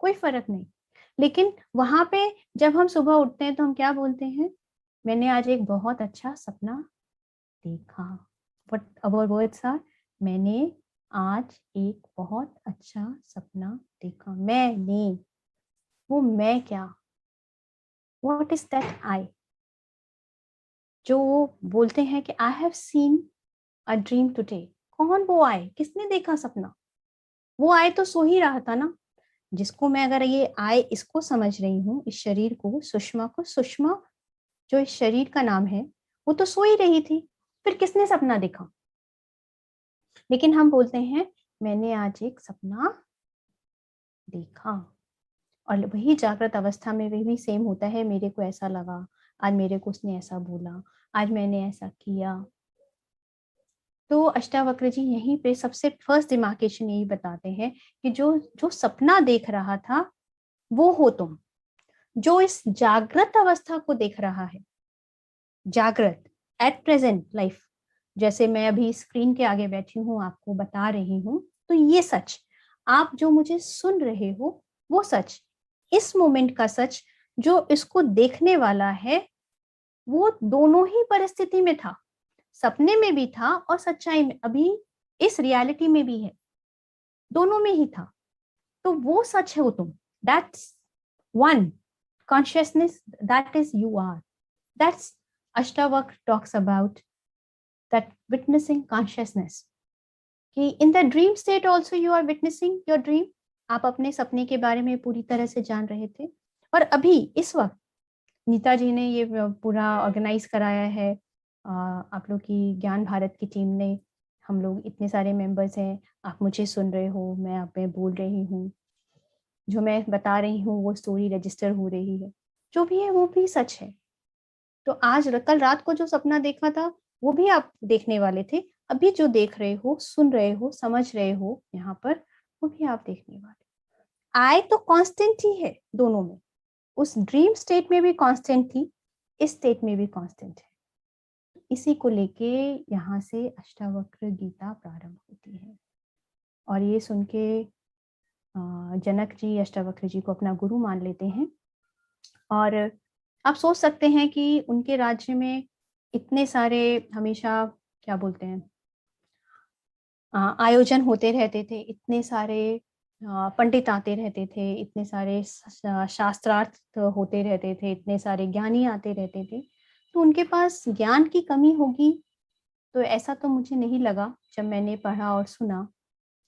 कोई फर्क नहीं। लेकिन वहां पे जब हम सुबह उठते हैं तो हम क्या बोलते हैं? मैंने आज एक बहुत अच्छा सपना देखा। वट अवर वर्ड्स आर, मैंने आज एक बहुत अच्छा सपना देखा। मैंने, वो मैं क्या, व्हाट इज दैट आई? जो बोलते हैं कि I have seen a dream today, कौन वो आए? किसने देखा सपना? वो आए तो सो ही रहा था ना। जिसको मैं, अगर ये आए इसको समझ रही हूँ, इस शरीर को, सुषमा को, सुषमा जो इस शरीर का नाम है, वो तो सो ही रही थी, फिर किसने सपना देखा? लेकिन हम बोलते हैं मैंने आज एक सपना देखा। और वही जागृत अवस्था में भी सेम होता है, मेरे को ऐसा लगा, आज मेरे को उसने ऐसा बोला, आज मैंने ऐसा किया। तो अष्टावक्र जी यहीं पे सबसे फर्स्ट डिमार्केशन यही बताते हैं कि जो जो सपना देख रहा था वो हो तुम, जो इस जागृत अवस्था को देख रहा है, जागृत एट प्रेजेंट लाइफ, जैसे मैं अभी स्क्रीन के आगे बैठी हूँ आपको बता रही हूँ, तो ये सच, आप जो मुझे सुन रहे हो वो सच, इस मोमेंट का सच, जो इसको देखने वाला है वो दोनों ही परिस्थिति में था, सपने में भी था और सच्चाई में, अभी इस रियलिटी में भी है, दोनों में ही था। तो वो सच है, हो तुम, that's one consciousness, that is you are, that's Ashtavakra talks about that witnessing consciousness, कि in the dream state also you are witnessing your dream. आप अपने सपने के बारे में पूरी तरह से जान रहे थे, और अभी इस वक्त नीता जी ने ये पूरा ऑर्गेनाइज कराया है, आप लोग की ज्ञान भारत की टीम ने, हम लोग इतने सारे मेंबर्स हैं, आप मुझे सुन रहे हो, मैं आप में बोल रही हूँ, जो मैं बता रही हूँ वो स्टोरी रजिस्टर हो रही है, जो भी है वो भी सच है। तो आज कल रात को जो सपना देखा था वो भी आप देखने वाले थे, अभी जो देख रहे हो, सुन रहे हो, समझ रहे हो यहाँ पर, वो भी आप देखने वाले। आय तो कांस्टेंट ही है दोनों में, उस ड्रीम स्टेट में भी कांस्टेंट थी, इस स्टेट में भी कांस्टेंट है। इसी को लेके यहाँ से अष्टावक्र गीता प्रारंभ होती है। और ये सुन के जनक जी अष्टावक्र जी को अपना गुरु मान लेते हैं। और आप सोच सकते हैं कि उनके राज्य में इतने सारे हमेशा क्या बोलते हैं आयोजन होते रहते थे, इतने सारे पंडित आते रहते थे, इतने सारे शास्त्रार्थ होते रहते थे, इतने सारे ज्ञानी आते रहते थे, तो उनके पास ज्ञान की कमी होगी तो ऐसा तो मुझे नहीं लगा जब मैंने पढ़ा और सुना।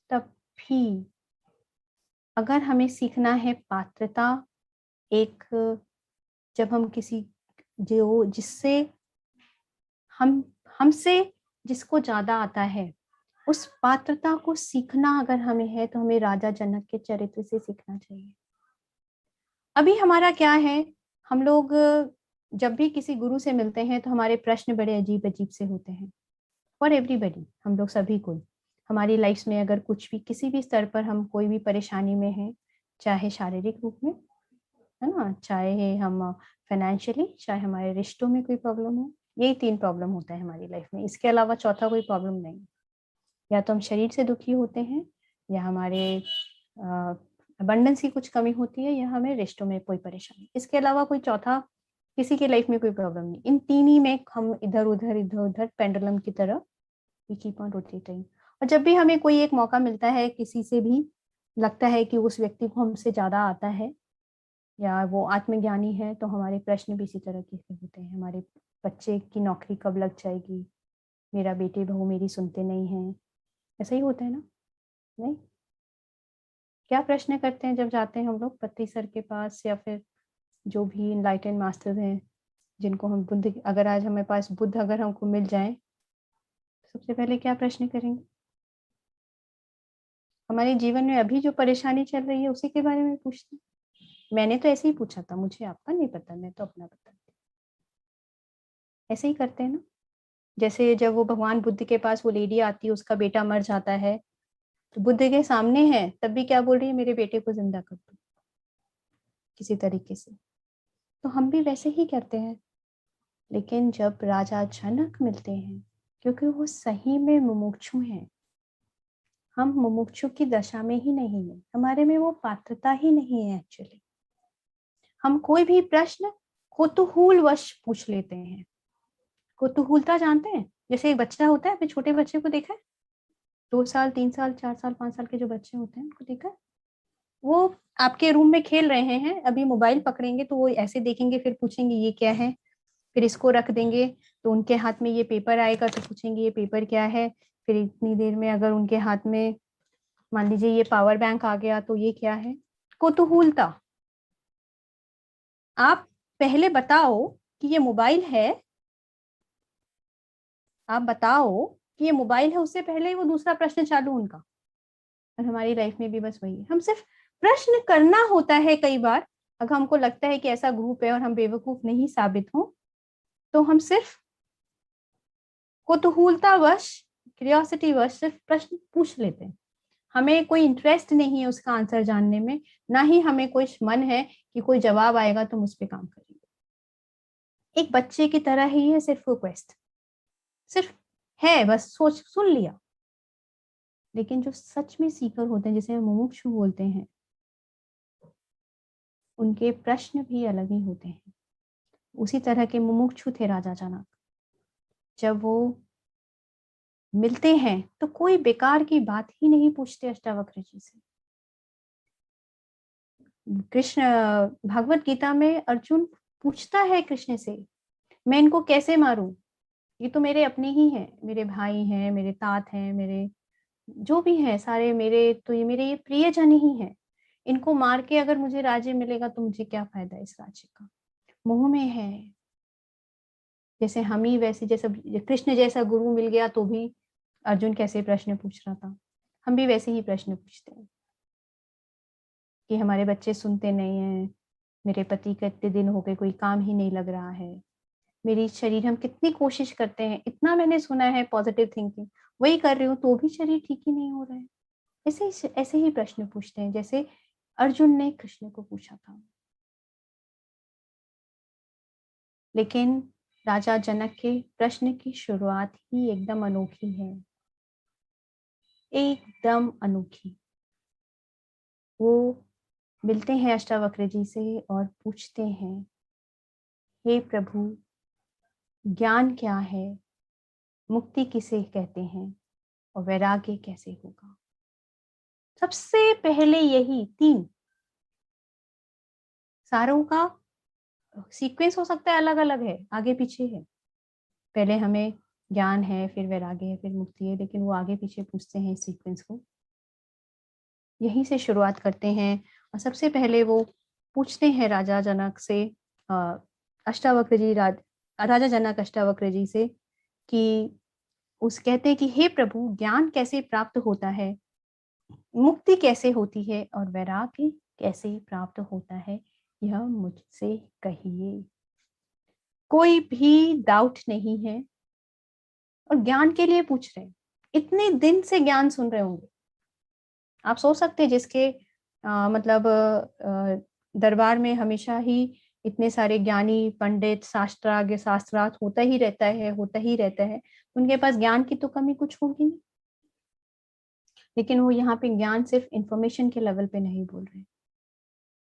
तब भी अगर हमें सीखना है पात्रता, एक, जब हम किसी जो जिससे हम हमसे जिसको ज्यादा आता है उस पात्रता को सीखना अगर हमें है तो हमें राजा जनक के चरित्र से सीखना चाहिए। अभी हमारा क्या है, हम लोग जब भी किसी गुरु से मिलते हैं तो हमारे प्रश्न बड़े अजीब अजीब से होते हैं, फॉर एवरीबडी, हम लोग सभी को हमारी लाइफ में अगर कुछ भी किसी भी स्तर पर हम कोई भी परेशानी में हैं, चाहे शारीरिक रूप में है ना, चाहे हम फाइनेंशियली, चाहे हमारे रिश्तों में कोई प्रॉब्लम हो, यही 3 प्रॉब्लम होता है हमारी लाइफ में, इसके अलावा चौथा कोई प्रॉब्लम नहीं। या तो हम शरीर से दुखी होते हैं, या हमारे अबंडेंस की कुछ कमी होती है, या हमें रिश्तों में कोई परेशानी, इसके अलावा कोई चौथा किसी की लाइफ में कोई प्रॉब्लम नहीं। इन 3 ही में हम इधर उधर पेंडुलम की तरह वी कीप ऑन रोटेटिंग। और जब भी हमें कोई एक मौका मिलता है किसी से भी लगता है कि उस व्यक्ति को हमसे ज्यादा आता है या वो आत्मज्ञानी है, तो हमारे प्रश्न भी इसी तरह के होते हैं। हमारे बच्चे की नौकरी कब लग जाएगी, मेरा बेटे बहू मेरी सुनते नहीं हैं, ऐसा ही होता है ना? नहीं? क्या प्रश्न करते हैं जब जाते हैं हम लोग पत्नी सर के पास, या फिर जो भी इनलाइटेंड मास्टर हैं जिनको हम बुद्ध, अगर आज हमारे पास बुद्ध अगर हमको मिल जाए, सबसे पहले क्या प्रश्न करेंगे? हमारे जीवन में अभी जो परेशानी चल रही है उसी के बारे में पूछते हैं। मैंने तो ऐसे ही पूछा था, मुझे आपका नहीं पता, मैं तो अपना बताती हूँ। ऐसे ही करते हैं ना? जैसे जब वो भगवान बुद्ध के पास वो लेडी आती है, उसका बेटा मर जाता है, तो बुद्ध के सामने है, तब भी क्या बोल रही है? मेरे बेटे को जिंदा कर दो किसी तरीके से। तो हम भी वैसे ही करते हैं। लेकिन जब राजा जनक मिलते हैं, क्योंकि वो सही में मुमुक्षु हैं, हम मुमुक्षु की दशा में ही नहीं है, हमारे में वो पात्रता ही नहीं है एक्चुअली। हम कोई भी प्रश्न कुतूहल वश पूछ लेते हैं। कुतूहलता जानते हैं? जैसे एक बच्चा होता है, अपने छोटे बच्चे को देखा है, 2 साल 3 साल 4 साल 5 साल के जो बच्चे होते हैं उनको देखा है, वो आपके रूम में खेल रहे हैं, अभी मोबाइल पकड़ेंगे तो वो ऐसे देखेंगे, फिर पूछेंगे ये क्या है, फिर इसको रख देंगे तो उनके हाथ में ये पेपर आएगा तो पूछेंगे ये पेपर क्या है, फिर इतनी देर में अगर उनके हाथ में मान लीजिए ये पावर बैंक आ गया तो ये क्या है। कुतूहलता। आप पहले बताओ कि ये मोबाइल है, आप बताओ कि ये मोबाइल है, उससे पहले ही वो दूसरा प्रश्न चालू उनका। और हमारी लाइफ में भी बस वही है, हम सिर्फ प्रश्न करना होता है कई बार। अगर हमको लगता है कि ऐसा ग्रुप है और हम बेवकूफ नहीं साबित हो, तो हम सिर्फ कुतूहलतावश, क्यूरियोसिटी वश सिर्फ प्रश्न पूछ लेते हैं। हमें कोई इंटरेस्ट नहीं है उसका आंसर जानने में, ना ही हमें कोई मन है कि कोई जवाब आएगा तो उस पर काम करेंगे। एक बच्चे की तरह ही है सिर्फ वो क्वेस्ट, सिर्फ है, बस सोच सुन लिया। लेकिन जो सच में सीकर होते हैं, जिसे हम मुमुक्षु बोलते हैं, उनके प्रश्न भी अलग ही होते हैं। उसी तरह के मुमुक्षु थे राजा जनक। जब वो मिलते हैं तो कोई बेकार की बात ही नहीं पूछते अष्टावक्र जी से। कृष्ण भगवत गीता में अर्जुन पूछता है कृष्ण से, मैं इनको कैसे मारूं? ये तो मेरे अपने ही हैं, मेरे भाई हैं, मेरे तात हैं, मेरे जो भी हैं सारे मेरे, तो ये मेरे ये प्रियजन ही हैं। इनको मार के अगर मुझे राज्य मिलेगा तो मुझे क्या फायदा इस राज्य का? मुंह में है। जैसे हम ही वैसे, जैसे कृष्ण जैसा गुरु मिल गया तो भी अर्जुन कैसे प्रश्न पूछ रहा था, हम भी वैसे ही प्रश्न पूछते हैं कि हमारे बच्चे सुनते नहीं हैं, मेरे पति का इतने दिन हो गए कोई काम ही नहीं लग रहा है, मेरी शरीर, हम कितनी कोशिश करते हैं, इतना मैंने सुना है पॉजिटिव थिंकिंग, वही कर रही हूँ तो भी शरीर ठीक ही नहीं हो रहा है। ऐसे ही प्रश्न पूछते हैं जैसे अर्जुन ने कृष्ण को पूछा था। लेकिन राजा जनक के प्रश्न की शुरुआत ही एकदम अनोखी है, एकदम अनोखी। वो मिलते हैं अष्टावक्र जी से और पूछते हैं, हे प्रभु, ज्ञान क्या है, मुक्ति किसे कहते हैं, और वैराग्य कैसे होगा? सबसे पहले यही तीन, सारों का सीक्वेंस हो सकता है अलग अलग है, आगे पीछे है, पहले हमें ज्ञान है, फिर वैराग्य है, फिर मुक्ति है, लेकिन वो आगे पीछे पूछते हैं इस सीक्वेंस को, यहीं से शुरुआत करते हैं। और सबसे पहले वो पूछते हैं राजा जनक से, अष्टावक्र जी, राजा जनक अष्टावक्र जी से, कि उस कहते हैं कि हे प्रभु, ज्ञान कैसे प्राप्त होता है, मुक्ति कैसे होती है, और वैराग्य कैसे प्राप्त होता है, यह मुझसे कहिए। कोई भी डाउट नहीं है, और ज्ञान के लिए पूछ रहे हैं, इतने दिन से ज्ञान सुन रहे होंगे। आप सोच सकते हैं जिसके मतलब दरबार में हमेशा ही इतने सारे ज्ञानी पंडित, शास्त्राज्ञ, शास्त्रार्थ होता ही रहता है, होता ही रहता है, उनके पास ज्ञान की तो कमी कुछ होगी नहीं। लेकिन वो यहाँ पे ज्ञान सिर्फ इंफॉर्मेशन के लेवल पे नहीं बोल रहे,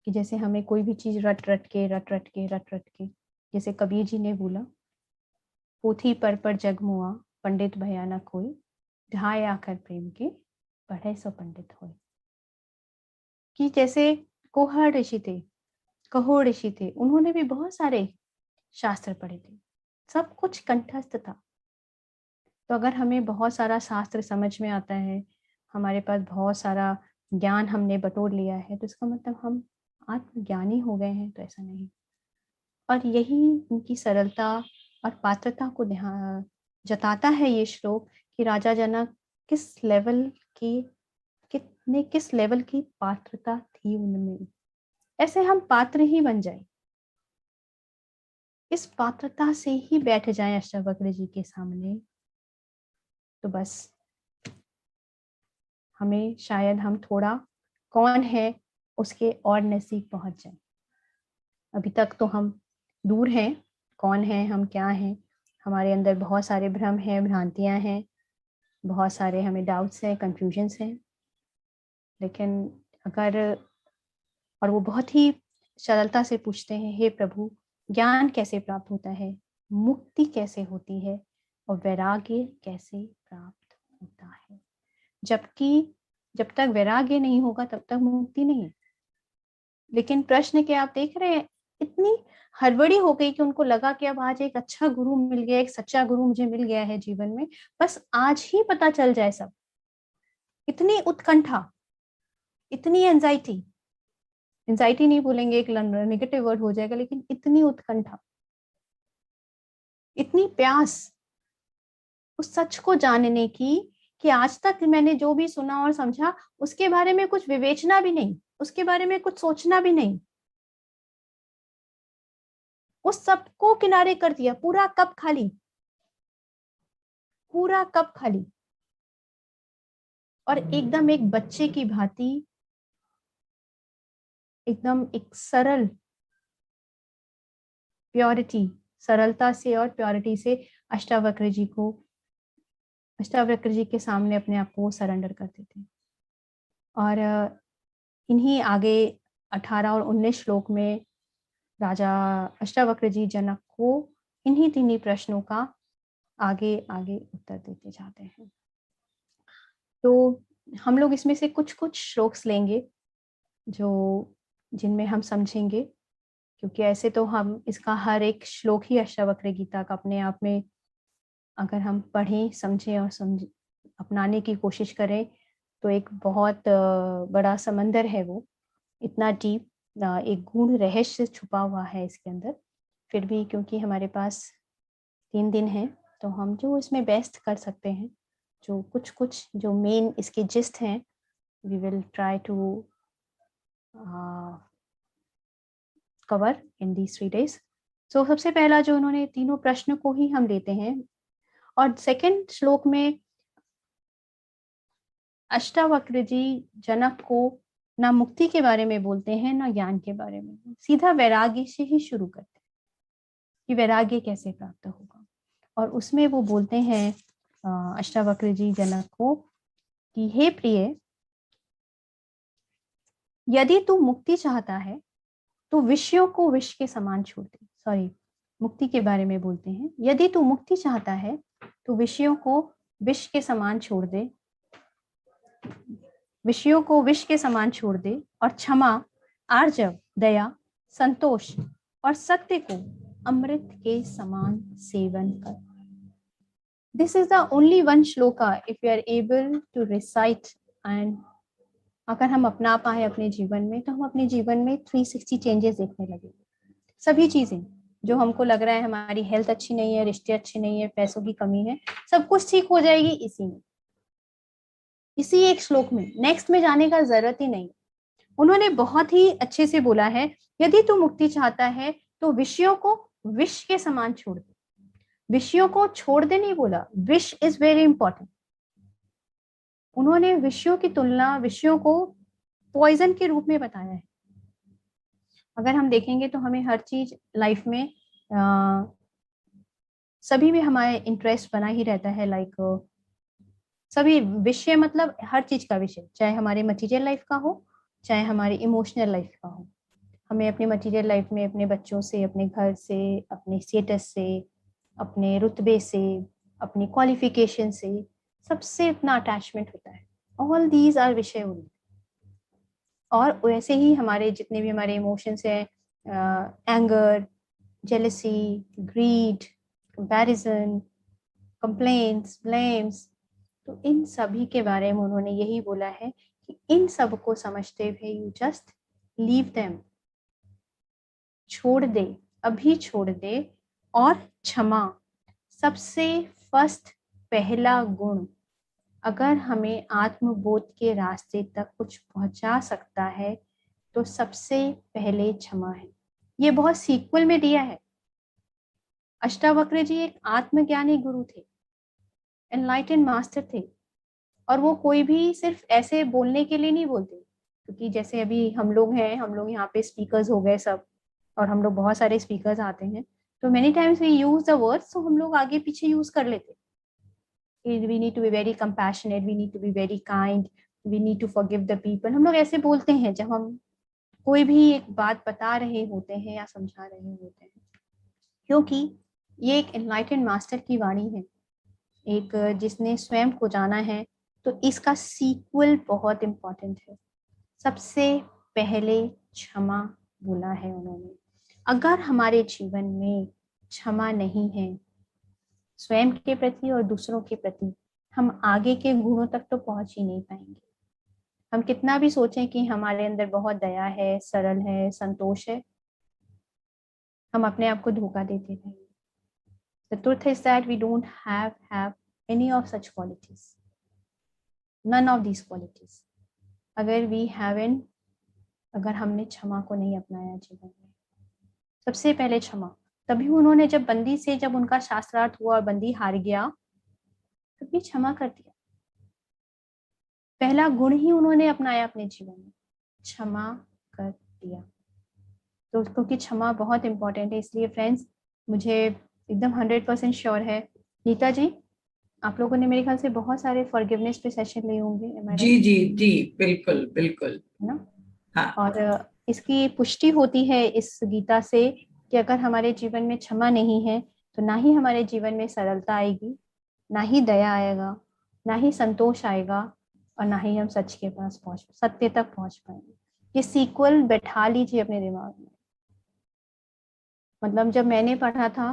कि जैसे हमें कोई भी चीज रट रट के, जैसे कबीर जी ने बोला, पोथी पर जग मुआ, पंडित भया न कोई, ढाय आकर प्रेम के, पढ़े सो पंडित होए। कि जैसे कहोड़ ऋषि थे, उन्होंने भी बहुत सारे शास्त्र पढ़े थे, सब कुछ कंठस्थ था। तो अगर हमें बहुत सारा शास्त्र समझ में आता है, हमारे पास बहुत सारा ज्ञान हमने बटोर लिया है, तो इसका मतलब हम आत्मज्ञानी हो गए हैं, तो ऐसा नहीं। और यही उनकी सरलता और पात्रता को जताता है ये श्लोक कि राजा जनक किस लेवल की पात्रता थी उनमें। ऐसे हम पात्र ही बन जाए, इस पात्रता से ही बैठ जाएं अष्टावक्र जी के सामने, तो बस हमें शायद हम थोड़ा कौन है उसके और नजदीक पहुंच जाए। अभी तक तो हम दूर हैं, कौन है हम, क्या हैं, हमारे अंदर बहुत सारे भ्रम हैं, भ्रांतियां हैं, बहुत सारे हमें डाउट्स हैं, कंफ्यूजन्स हैं। लेकिन अगर, और वो बहुत ही सरलता से पूछते हैं, हे प्रभु, ज्ञान कैसे प्राप्त होता है, मुक्ति कैसे होती है, और वैराग्य कैसे प्राप्त होता है। जबकि जब तक वैराग्य नहीं होगा तब तक मुक्ति नहीं। लेकिन प्रश्न के आप देख रहे हैं, इतनी हड़बड़ी हो गई कि उनको लगा कि अब आज एक अच्छा गुरु मिल गया, एक सच्चा गुरु मुझे मिल गया है जीवन में, बस आज ही पता चल जाए सब। इतनी उत्कंठा, इतनी एंजाइटी नहीं बोलेंगे, एक नेगेटिव वर्ड हो जाएगा, लेकिन इतनी उत्कंठा, इतनी प्यास उस सच को जानने की कि आज तक मैंने जो भी सुना और समझा उसके बारे में कुछ विवेचना भी नहीं, उसके बारे में कुछ सोचना भी नहीं, उस सब को किनारे कर दिया, पूरा कप खाली, पूरा कप खाली। और एकदम एक बच्चे की भांति, एकदम एक सरल प्योरिटी, सरलता से और प्योरिटी से अष्टावक्र जी के सामने अपने आप को सरेंडर करते थे। और इन्हीं आगे 18 और 19 श्लोक में राजा अष्टावक्र जी जनक को इन्हीं तीनों प्रश्नों का आगे आगे उत्तर देते जाते हैं। तो हम लोग इसमें से कुछ कुछ श्लोक्स लेंगे जो जिनमें हम समझेंगे, क्योंकि ऐसे तो हम इसका हर एक श्लोक ही अष्टावक्र गीता का अपने आप में अगर हम पढ़ें, समझें और अपनाने की कोशिश करें तो एक बहुत बड़ा समंदर है वो, इतना डीप, एक गूढ़ रहस्य छुपा हुआ है इसके अंदर। फिर भी क्योंकि हमारे पास 3 दिन है, तो हम जो इसमें बेस्ट कर सकते हैं, जो कुछ जो मेन इसके जिस्ट हैं, we will try to cover in these 3 days। So सबसे पहला जो उन्होंने तीनों प्रश्न को ही हम लेते हैं, और सेकंड श्लोक में अष्टावक्र जी जनक को ना मुक्ति के बारे में बोलते हैं ना ज्ञान के बारे में, सीधा वैराग्य से ही शुरू करते हैं कि वैराग्य कैसे प्राप्त होगा। और उसमें वो बोलते हैं अष्टावक्र जी जनक को कि हे प्रिय, यदि तू मुक्ति चाहता है तो विषयों को विष के समान छोड़ दे। सॉरी, मुक्ति के बारे में बोलते हैं, यदि तू मुक्ति चाहता है तो विषयों को विष के समान छोड़ दे, विषयों को विष के समान छोड़ दे, और क्षमा, आर्जव, दया, संतोष और सत्य को अमृत के समान सेवन कर। This is the only one shloka if you are able to recite, and अगर हम अपना पाए अपने जीवन में, तो हम अपने जीवन में 360 चेंजेस देखने लगे। सभी चीजें जो हमको लग रहा है, हमारी हेल्थ अच्छी नहीं है, रिश्ते अच्छे नहीं है, पैसों की कमी है, सब कुछ ठीक हो जाएगी इसी एक श्लोक में। नेक्स्ट में जाने का जरूरत ही नहीं। उन्होंने बहुत ही अच्छे से बोला है, यदि तू मुक्ति चाहता है तो विषयों को विष के समान छोड़ दे। विषयों को छोड़ दे नहीं बोला, विष इज वेरी इंपॉर्टेंट। उन्होंने विषयों की तुलना, विषयों को पॉइजन के रूप में बताया है। अगर हम देखेंगे तो हमें हर चीज लाइफ में सभी में हमारे इंटरेस्ट बना ही रहता है, लाइक सभी विषय, मतलब हर चीज का विषय, चाहे हमारे मटीरियल लाइफ का हो, चाहे हमारी इमोशनल लाइफ का हो। हमें अपने मटीरियल लाइफ में अपने बच्चों से, अपने घर से, अपने स्टेटस से, अपने रुतबे से, अपनी क्वालिफिकेशन से, सबसे इतना अटैचमेंट होता है। ऑल दीज आर विषय ओनली। और वैसे ही हमारे जितने भी हमारे इमोशंस हैं, anger, jealousy, greed, comparison, complaints, blames, तो इन सभी के बारे में उन्होंने यही बोला है कि इन सब को समझते हुए यू जस्ट लीव देम, छोड़ दे, अभी छोड़ दे। और क्षमा सबसे फर्स्ट, पहला गुण, अगर हमें आत्मबोध के रास्ते तक कुछ पहुंचा सकता है तो सबसे पहले क्षमा है। ये बहुत सीक्वल में दिया है। अष्टावक्र जी एक आत्मज्ञानी गुरु थे, एनलाइटेंड मास्टर थे, और वो कोई भी सिर्फ ऐसे बोलने के लिए नहीं बोलते, क्योंकि जैसे अभी हम लोग हैं, हम लोग यहाँ पे स्पीकर्स हो गए सब, और हम लोग बहुत सारे स्पीकर्स आते हैं, तो many times we use the words, तो हम लोग आगे पीछे यूज कर लेते। We need to be very compassionate, we need to be very kind, we need to forgive the people, हम लोग ऐसे बोलते हैं जब हम कोई भी एक बात बता रहे होते हैं या समझा रहे होते हैं, क्योंकि ये एक एनलाइटेंड मास्टर की वाणी है, एक जिसने स्वयं को जाना है। तो इसका सीक्वल बहुत इंपॉर्टेंट है। सबसे पहले क्षमा बोला है उन्होंने। अगर हमारे जीवन में क्षमा नहीं है स्वयं के प्रति और दूसरों के प्रति, हम आगे के गुणों तक तो पहुंच ही नहीं पाएंगे। हम कितना भी सोचें कि हमारे अंदर बहुत दया है, सरल है, संतोष है, हम अपने आप को धोखा देते रहेंगे। The truth is that we don't have any of such qualities. None of these qualities. अगर हमने क्षमा को नहीं अपनाया जीवन में, सबसे पहले क्षमा। तभी उन्होंने जब उनका शास्त्रार्थ हुआ और बंदी हार गया, तभी क्षमा कर दिया। पहला गुण ही उन्होंने अपनाया अपने जीवन में, क्षमा कर दिया। तो क्योंकि क्षमा बहुत इंपॉर्टेंट है, इसलिए फ्रेंड्स मुझे एकदम 100% श्योर है, नीता जी आप लोगों ने मेरे ख्याल से बहुत सारे फॉरगिवनेस पे सेशन लिए होंगे, am I right? जी जी जी, बिल्कुल बिल्कुल, है ना। हाँ। और इसकी पुष्टि होती है इस गीता से कि अगर हमारे जीवन में क्षमा नहीं है तो ना ही हमारे जीवन में सरलता आएगी, ना ही दया आएगा, ना ही संतोष आएगा, और ना ही हम सत्य तक पहुंच पाएंगे। ये सीक्वल बैठा लीजिए अपने दिमाग में। मतलब जब मैंने पढ़ा था,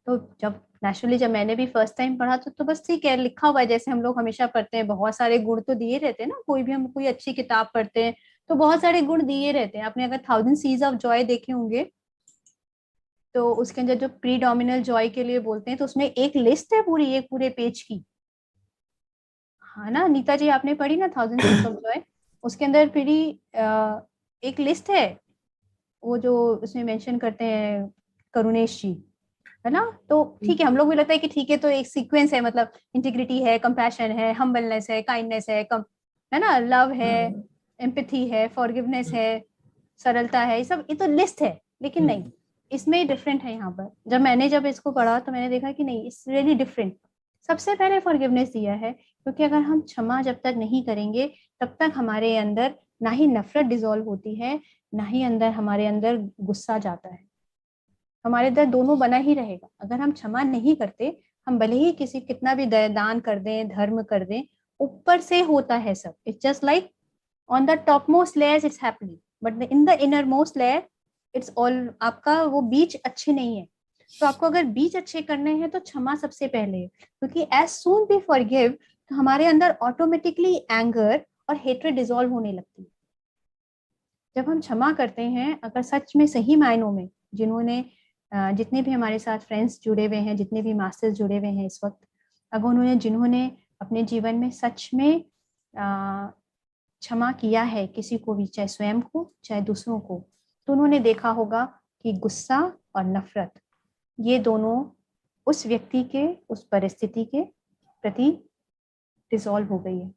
तो जब मैंने भी फर्स्ट टाइम पढ़ा तो बस ठीक है, लिखा हुआ है जैसे हम लोग हमेशा पढ़ते हैं, बहुत सारे गुण तो दिए रहते हैं ना, कोई भी हम कोई अच्छी किताब पढ़ते हैं तो बहुत सारे गुण दिए रहते हैं। आपने अगर 1000 सीज ऑफ जॉय देखे होंगे, तो उसके अंदर जो प्रीडोमिनल जॉय के लिए बोलते हैं, तो उसमें एक लिस्ट है पूरी, एक पूरे पेज की। हाँ ना नीता जी, आपने पढ़ी ना 1000 सीज ऑफ जॉय? उसके अंदर पूरी एक लिस्ट है, वो जो उसमें मेंशन करते हैं करुणेश जी, है ना। तो ठीक है, हम लोग भी लगता है कि ठीक है, तो एक सीक्वेंस है, मतलब इंटीग्रिटी है, कंपैशन है, हम्बलनेस है, काइंडनेस है, है ना, लव है, एम्पैथी है, फॉरगिवनेस है, सरलता है, ये तो लिस्ट है। लेकिन नहीं, इसमें डिफरेंट है। यहाँ पर जब इसको पढ़ा तो मैंने देखा कि नहीं, इट्स रियली डिफरेंट। सबसे पहले फॉरगिवनेस दिया है, क्योंकि अगर हम क्षमा जब तक नहीं करेंगे तब तक हमारे अंदर ना ही नफरत डिसॉल्व होती है, ना ही हमारे अंदर गुस्सा जाता है। हमारे अंदर दोनों बना ही रहेगा। अगर हम क्षमा नहीं करते, हम भले ही किसी कितना भी दान कर दें, धर्म कर दें, ऊपर से होता है सब, it's just like on the top most layers it's happening, but in the inner most layer it's all, आपका वो बीज अच्छे नहीं है। तो आपको अगर बीज अच्छे करने हैं तो क्षमा सबसे पहले है, क्योंकि एज सून वी फॉरगिव तो हमारे अंदर ऑटोमेटिकली एंगर और हेट्रेड डिसॉल्व होने लगती है। जब हम क्षमा करते हैं, अगर सच में सही मायनों में जितने भी हमारे साथ फ्रेंड्स जुड़े हुए हैं, जितने भी मास्टर्स जुड़े हुए हैं इस वक्त, अगर जिन्होंने अपने जीवन में सच में क्षमा किया है किसी को भी, चाहे स्वयं को चाहे दूसरों को, तो उन्होंने देखा होगा कि गुस्सा और नफरत, ये दोनों उस व्यक्ति के, उस परिस्थिति के प्रति डिसॉल्व हो गई है।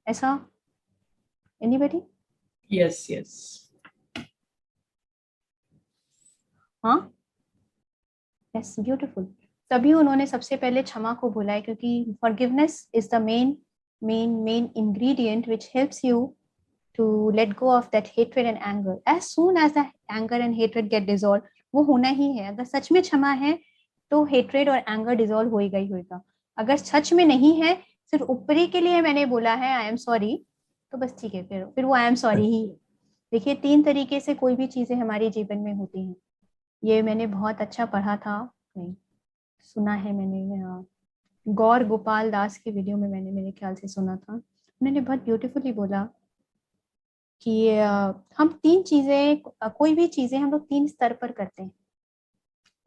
ऐसा एनीबडी? यस यस, हाँ, यस, ब्यूटीफुल। तभी उन्होंने सबसे पहले क्षमा को बोला है, क्योंकि forgiveness is the main ingredient which helps you to let go of that hatred and anger. As soon as the anger and hatred get dissolved, वो होना ही है। अगर सच में क्षमा है तो हेट्रेड और एंगर डिसॉल्व होएगा ही होएगा। अगर सच में नहीं है, सिर्फ ऊपरी के लिए मैंने बोला है आई एम सॉरी, तो बस ठीक है, फिर वो आई एम सॉरी ही है, देखिए 3 तरीके से कोई भी चीजें हमारे जीवन में होती हैं। ये मैंने बहुत अच्छा पढ़ा था, नहीं सुना है मैंने, गौर गोपाल दास के वीडियो में मैंने मेरे ख्याल से सुना था। उन्होंने बहुत ब्यूटीफुली बोला कि हम 3 चीजें, कोई भी चीजें हम लोग 3 स्तर पर करते हैं।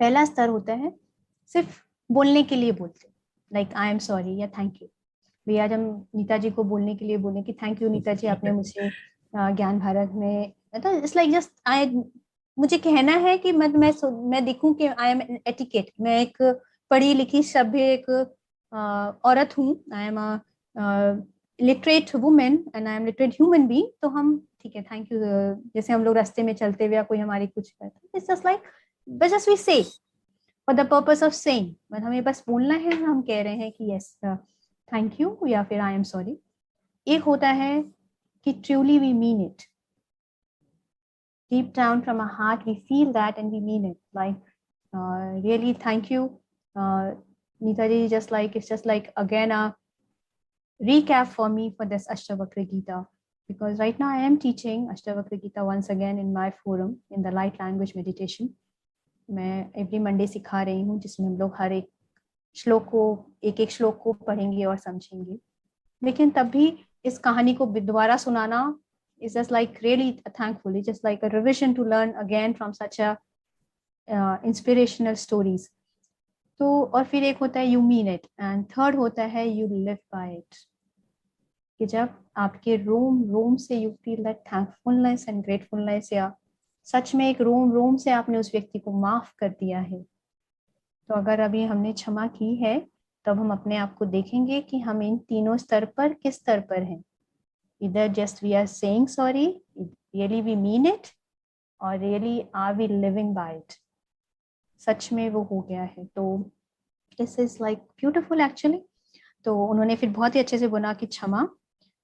पहला स्तर होता है सिर्फ बोलने के लिए बोलते, लाइक आई एम सॉरी या थैंक यू। भी आज हम नीता जी को बोलने के लिए बोले कि थैंक यू नीता जी, आपने मुझे ज्ञान भारत में, मतलब इट्स लाइक जस्ट आई, मुझे कहना है कि मैं दिखूं कि आई एम एटिकेट, मैं एक पढ़ी लिखी सभ्य एक औरत हूँ, I am literate women and I am literate human being. तो हम ठीक है थैंक यू, जैसे हम लोग रास्ते में चलते हुए या कोई हमारी कुछ करता है, इट्स जस्ट लाइक बस जस्ट वी से for the purpose of saying, मतलब हमें बस बोलना है, हम कह रहे हैं कि यस थैंक यू या फिर आई एम सॉरी। एक होता है कि truly we mean it, deep down from our heart we feel that and we mean it, like really thank you Neeta ji, just like it's just like again a recap for me for this Ashtavakra Gita, because right now I am teaching Ashtavakra Gita once again in my forum in the light language meditation. मैं एवरी मंडे सिखा रही हूँ जिसमें हम लोग हर एक श्लोक को, एक एक श्लोक को पढ़ेंगे और समझेंगे। लेकिन तब भी इस कहानी को दोबारा सुनाना is just like really thankful, it's just like a revision to learn again from such a inspirational stories. तो और फिर एक होता है you mean it and third होता है you live by it, कि जब आपके रोम रोम से you feel that thankfulness and gratefulness, या सच में एक रोम रोम से आपने उस व्यक्ति को माफ कर दिया है। तो अगर अभी हमने क्षमा की है तब हम अपने आप को देखेंगे कि हम इन तीनों स्तर पर किस स्तर पर हैं। Either just we are saying sorry, really we mean it, or really are we living by it, सच में वो हो गया है। तो this is like beautiful actually। तो उन्होंने फिर बहुत ही अच्छे से बोला कि क्षमा,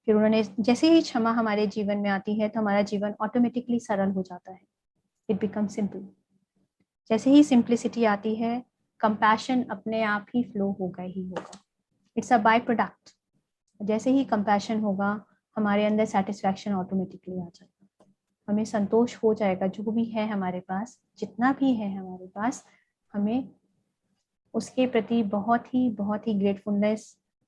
फिर उन्होंने जैसे ही क्षमा हमारे जीवन में आती है तो हमारा जीवन ऑटोमेटिकली सरल हो जाता है, इट बिकम सिंपल। जैसे ही सिंप्लिसिटी आती है कंपैशन अपने आप ही फ्लो होगा ही होगा, इट्स अ बाय प्रोडक्ट। जैसे ही कंपैशन होगा हमारे अंदर सेटिस्फैक्शन ऑटोमेटिकली आ जाएगा, हमें संतोष हो जाएगा, जो भी है हमारे पास, जितना भी है हमारे पास, हमें उसके प्रति बहुत ही ग्रेटफुलनेस,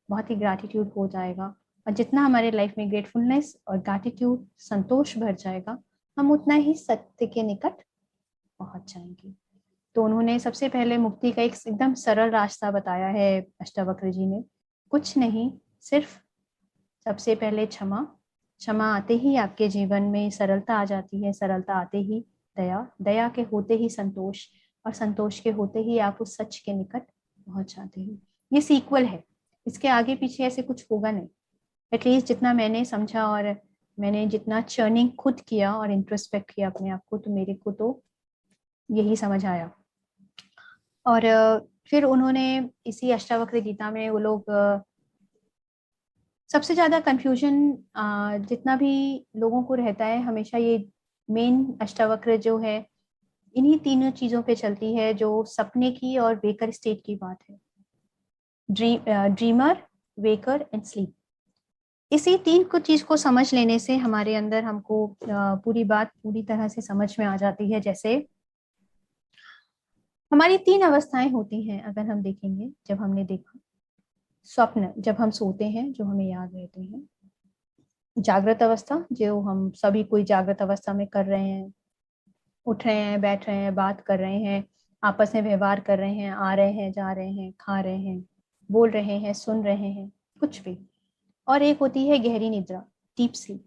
बहुत ही ग्रैटिट्यूड हो जाएगा। और जितना हमारे लाइफ में ग्रेटफुलनेस और ग्रैटिट्यूड, संतोष भर जाएगा, हम उतना ही सत्य के निकट पहुंच जाएंगे। तो उन्होंने सबसे पहले मुक्ति का एक एकदम सरल रास्ता बताया है अष्टावक्र जी ने, कुछ नहीं, सिर्फ सबसे पहले क्षमा, क्षमा आते ही आपके जीवन में सरलता आ जाती है, सरलता आते ही दया, दया के होते ही संतोष, और संतोष के होते ही आप उस सच के निकट पहुंच जाते हैं। ये सीक्वल है, इसके आगे पीछे ऐसे कुछ होगा नहीं, एटलीस्ट जितना मैंने समझा और मैंने जितना चर्निंग खुद किया और इंट्रोस्पेक्ट किया अपने आप को, तो मेरे को तो यही समझ आया। और फिर उन्होंने इसी अष्टावक्र गीता में वो लोग सबसे ज्यादा कंफ्यूजन जितना भी लोगों को रहता है, हमेशा ये मेन अष्टावक्र जो है इन्हीं तीनों चीजों पे चलती है, जो सपने की और वेकर स्टेट की बात है। ड्रीमर, वेकर एंड स्लीप, इसी तीन को चीज को समझ लेने से हमारे अंदर हमको पूरी बात पूरी तरह से समझ में आ जाती है। जैसे हमारी 3 अवस्थाएं होती हैं अगर हम देखेंगे, जब हमने देखा स्वप्न, जब हम सोते हैं जो हमें याद रहते हैं, जागृत अवस्था जो हम सभी कोई जागृत अवस्था में कर रहे हैं, उठ रहे हैं, बैठ रहे हैं, बात कर रहे हैं, आपस में व्यवहार कर रहे हैं, आ रहे हैं, जा रहे हैं, खा रहे हैं, बोल रहे हैं, सुन रहे हैं, कुछ भी। और एक होती है गहरी निद्रा, डीप स्लीप।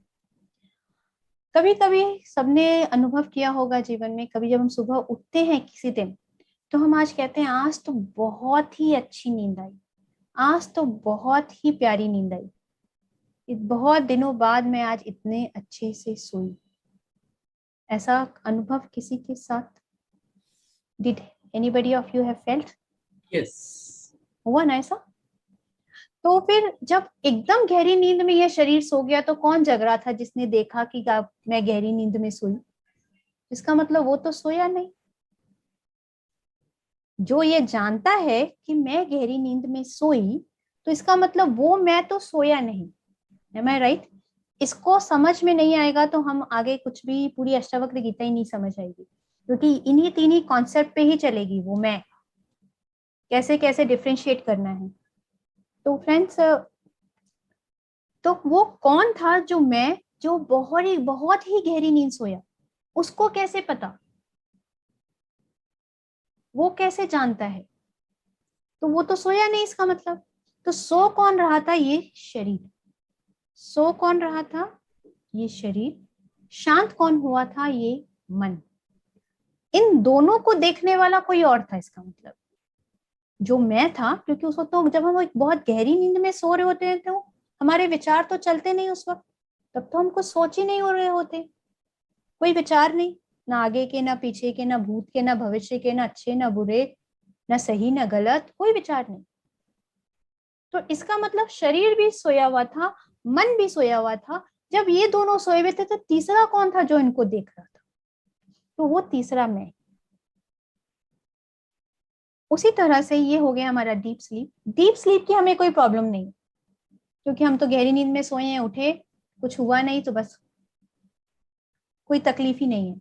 कभी कभी सबने अनुभव किया होगा जीवन में, कभी जब हम सुबह उठते हैं किसी दिन, तो हम आज कहते हैं आज तो बहुत ही अच्छी नींद आई, आज तो बहुत ही प्यारी नींद आई, बहुत दिनों बाद मैं आज इतने अच्छे से सोई। ऐसा अनुभव किसी के साथ, did anybody of you have felt? Yes. हुआ ना ऐसा? तो फिर जब एकदम गहरी नींद में यह शरीर सो गया तो कौन जग रहा था जिसने देखा कि मैं गहरी नींद में सोई? इसका मतलब वो तो सोया नहीं। जो ये जानता है कि मैं गहरी नींद में सोई, तो इसका मतलब वो मैं तो सोया नहीं। Am I right? इसको समझ में नहीं आएगा तो हम आगे कुछ भी, पूरी अष्टावक्र गीता ही नहीं समझ आएगी, क्योंकि इन्हीं तीन ही कॉन्सेप्ट पे ही चलेगी वो मैं, कैसे कैसे डिफरेंशिएट करना है। तो फ्रेंड्स, तो वो कौन था जो मैं, जो बहुत ही गहरी नींद सोया, उसको कैसे पता, वो कैसे जानता है? तो वो तो सोया नहीं इसका मतलब। तो सो कौन रहा था? ये शरीर। सो कौन रहा था? ये शरीर। शांत कौन हुआ था? ये मन। इन दोनों को देखने वाला कोई और था इसका मतलब। जो मैं था, क्योंकि उस वक्त तो जब हम एक बहुत गहरी नींद में सो रहे होते हैं तो हमारे विचार तो चलते नहीं उस वक्त, तब तो हम कुछ सोच ही नहीं हो रहे होते, कोई विचार नहीं, ना आगे के, ना पीछे के, ना भूत के, ना भविष्य के, ना अच्छे ना बुरे, ना सही ना गलत, कोई विचार नहीं। तो इसका मतलब शरीर भी सोया हुआ था, मन भी सोया हुआ था। जब ये दोनों सोए हुए थे तो तीसरा कौन था जो इनको देख रहा था? तो वो तीसरा मैं। उसी तरह से ये हो गया हमारा डीप स्लीप। डीप स्लीप की हमें कोई प्रॉब्लम नहीं, क्योंकि हम तो गहरी नींद में सोए हैं, उठे, कुछ हुआ नहीं, तो बस कोई तकलीफ ही नहीं है।